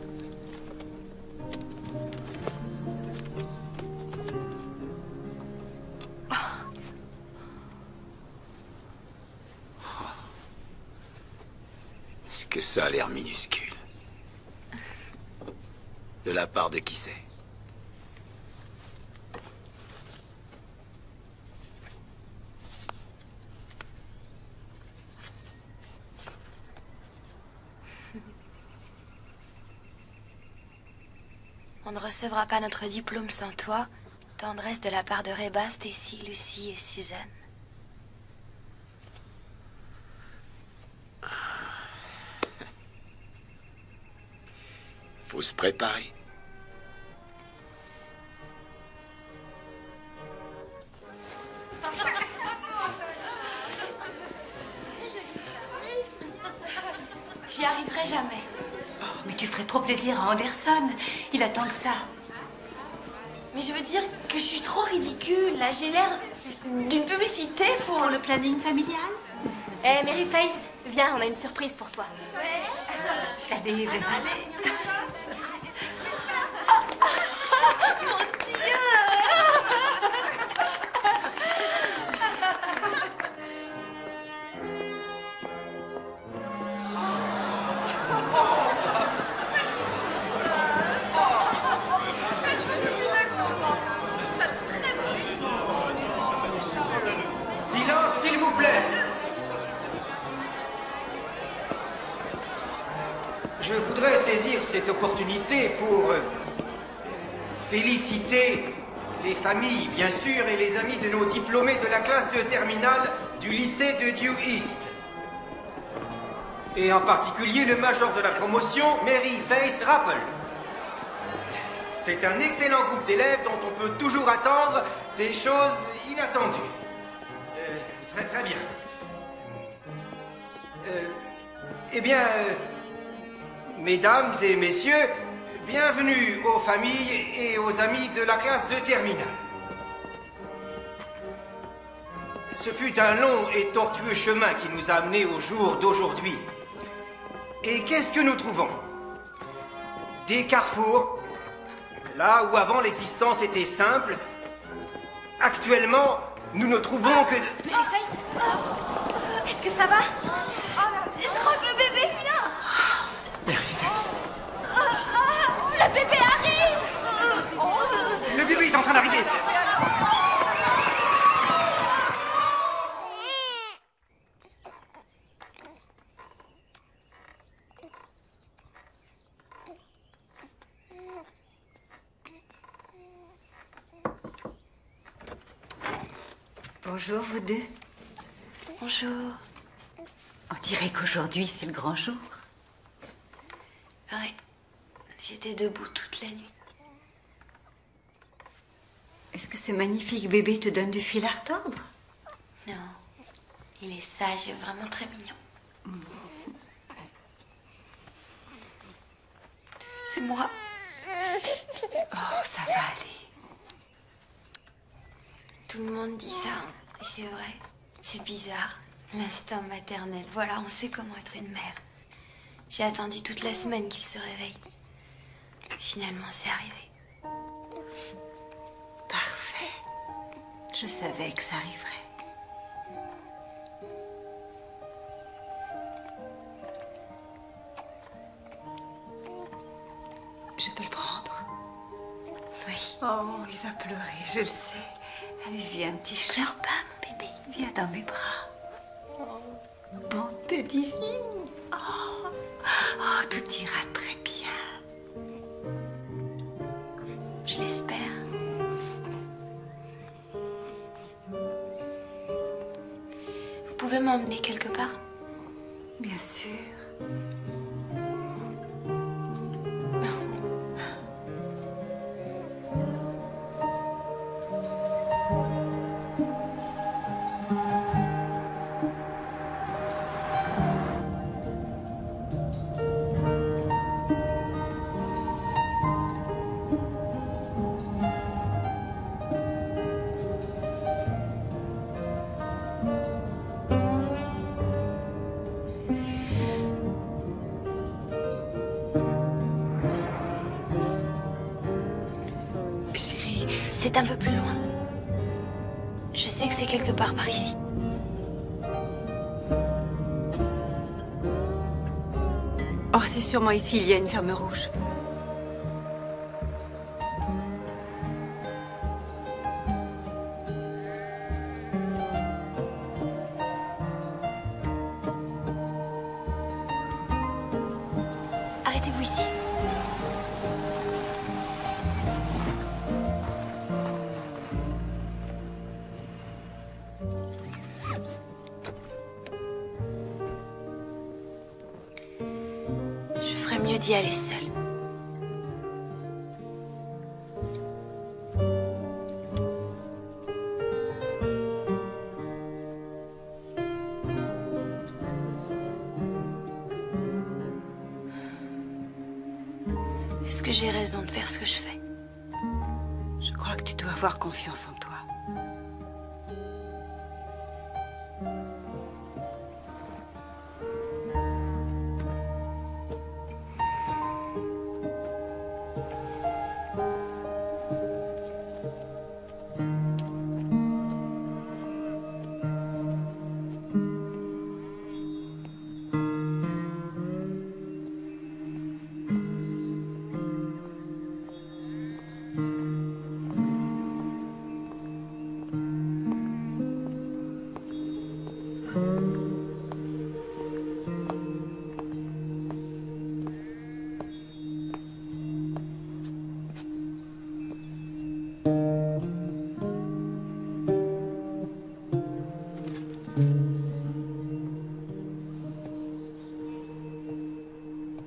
Est-ce que ça a l'air minuscule? De la part de qui c'est? On ne recevra pas notre diplôme sans toi. Tendresse de la part de Reba, Stacy, Lucie et Suzanne. Faut se préparer. J'y arriverai jamais. Oh, mais tu ferais trop plaisir à Anderson. Il attend que ça. Mais je veux dire que je suis trop ridicule. Là, j'ai l'air d'une publicité pour le planning familial. Eh, Mary Faith, viens, on a une surprise pour toi. Allez, vas-y. Mon Dieu! Silence, s'il vous plaît. Je voudrais saisir cette opportunité pour féliciter les familles, bien sûr, et les amis de nos diplômés de la classe de terminale du lycée de Dew East. Et en particulier le major de la promotion, Mary Faith Rapple. C'est un excellent groupe d'élèves dont on peut toujours attendre des choses inattendues. Très bien. Mesdames et messieurs, bienvenue aux familles et aux amis de la classe de terminale. Ce fut un long et tortueux chemin qui nous a amenés au jour d'aujourd'hui. Et qu'est-ce que nous trouvons? Des carrefours, là où avant l'existence était simple. Actuellement, nous ne trouvons que... Mary Faith, est-ce que ça va? Je crois que le bébé vient. Mary Faith. Le bébé arrive. Le bébé est en train d'arriver. Bonjour, vous deux. Bonjour. On dirait qu'aujourd'hui, c'est le grand jour. Ouais. J'étais debout toute la nuit. Est-ce que ce magnifique bébé te donne du fil à retordre? Non. Il est sage et vraiment très mignon. C'est moi. Oh, ça va aller. Tout le monde dit ça. Et c'est vrai. C'est bizarre. L'instinct maternel. Voilà, on sait comment être une mère. J'ai attendu toute la semaine qu'il se réveille. Finalement, c'est arrivé. Parfait. Je savais que ça arriverait. Je peux le prendre? Oui. Oh, il va pleurer, je le sais. Allez, viens, petit chat. Pleure pas, mon bébé. Viens dans mes bras. Bonté divine. Oh, tout ira très bien. Je l'espère. Vous pouvez m'emmener quelque part? Bien sûr. C'est un peu plus loin. Je sais que c'est quelque part par ici. Oh, c'est sûrement ici, il y a une ferme rouge. Arrêtez-vous ici. Je ferais mieux d'y aller seule. Est-ce que j'ai raison de faire ce que je fais? Je crois que tu dois avoir confiance en toi.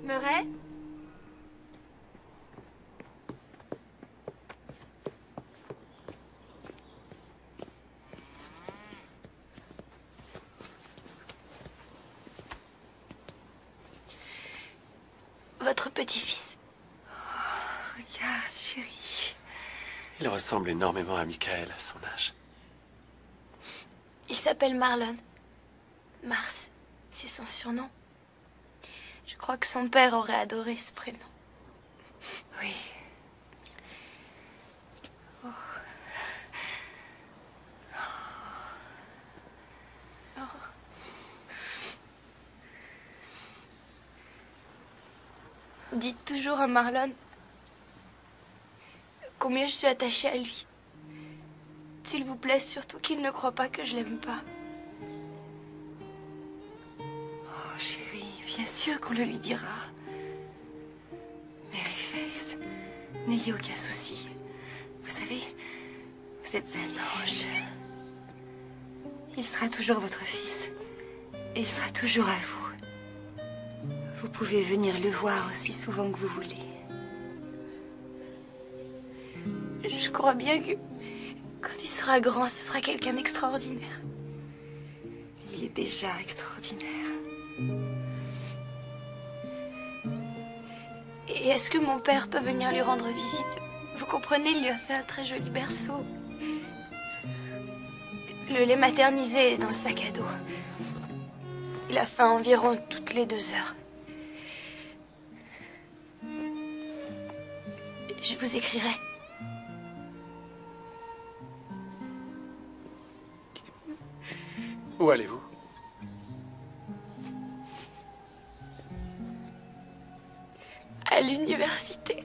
Murray? Votre petit-fils. Oh, regarde, chérie. Il ressemble énormément à Michael à son âge. Il s'appelle Marlon. Mars, c'est son surnom. Je crois que son père aurait adoré ce prénom. Oui. Oh. Oh. Dites toujours à Marlon combien je suis attachée à lui. S'il vous plaît, surtout qu'il ne croit pas que je l'aime pas. Oh, chérie, bien sûr qu'on le lui dira. Maryface, n'ayez aucun souci. Vous savez, vous êtes un ange. Il sera toujours votre fils. Et il sera toujours à vous. Vous pouvez venir le voir aussi souvent que vous voulez. Je crois bien que quand il sera grand, ce sera quelqu'un d'extraordinaire. Il est déjà extraordinaire. Et est-ce que mon père peut venir lui rendre visite? Vous comprenez, il lui a fait un très joli berceau. Le lait maternisé est dans le sac à dos. Il a faim environ toutes les 2 heures. Je vous écrirai. Où allez-vous? À l'université.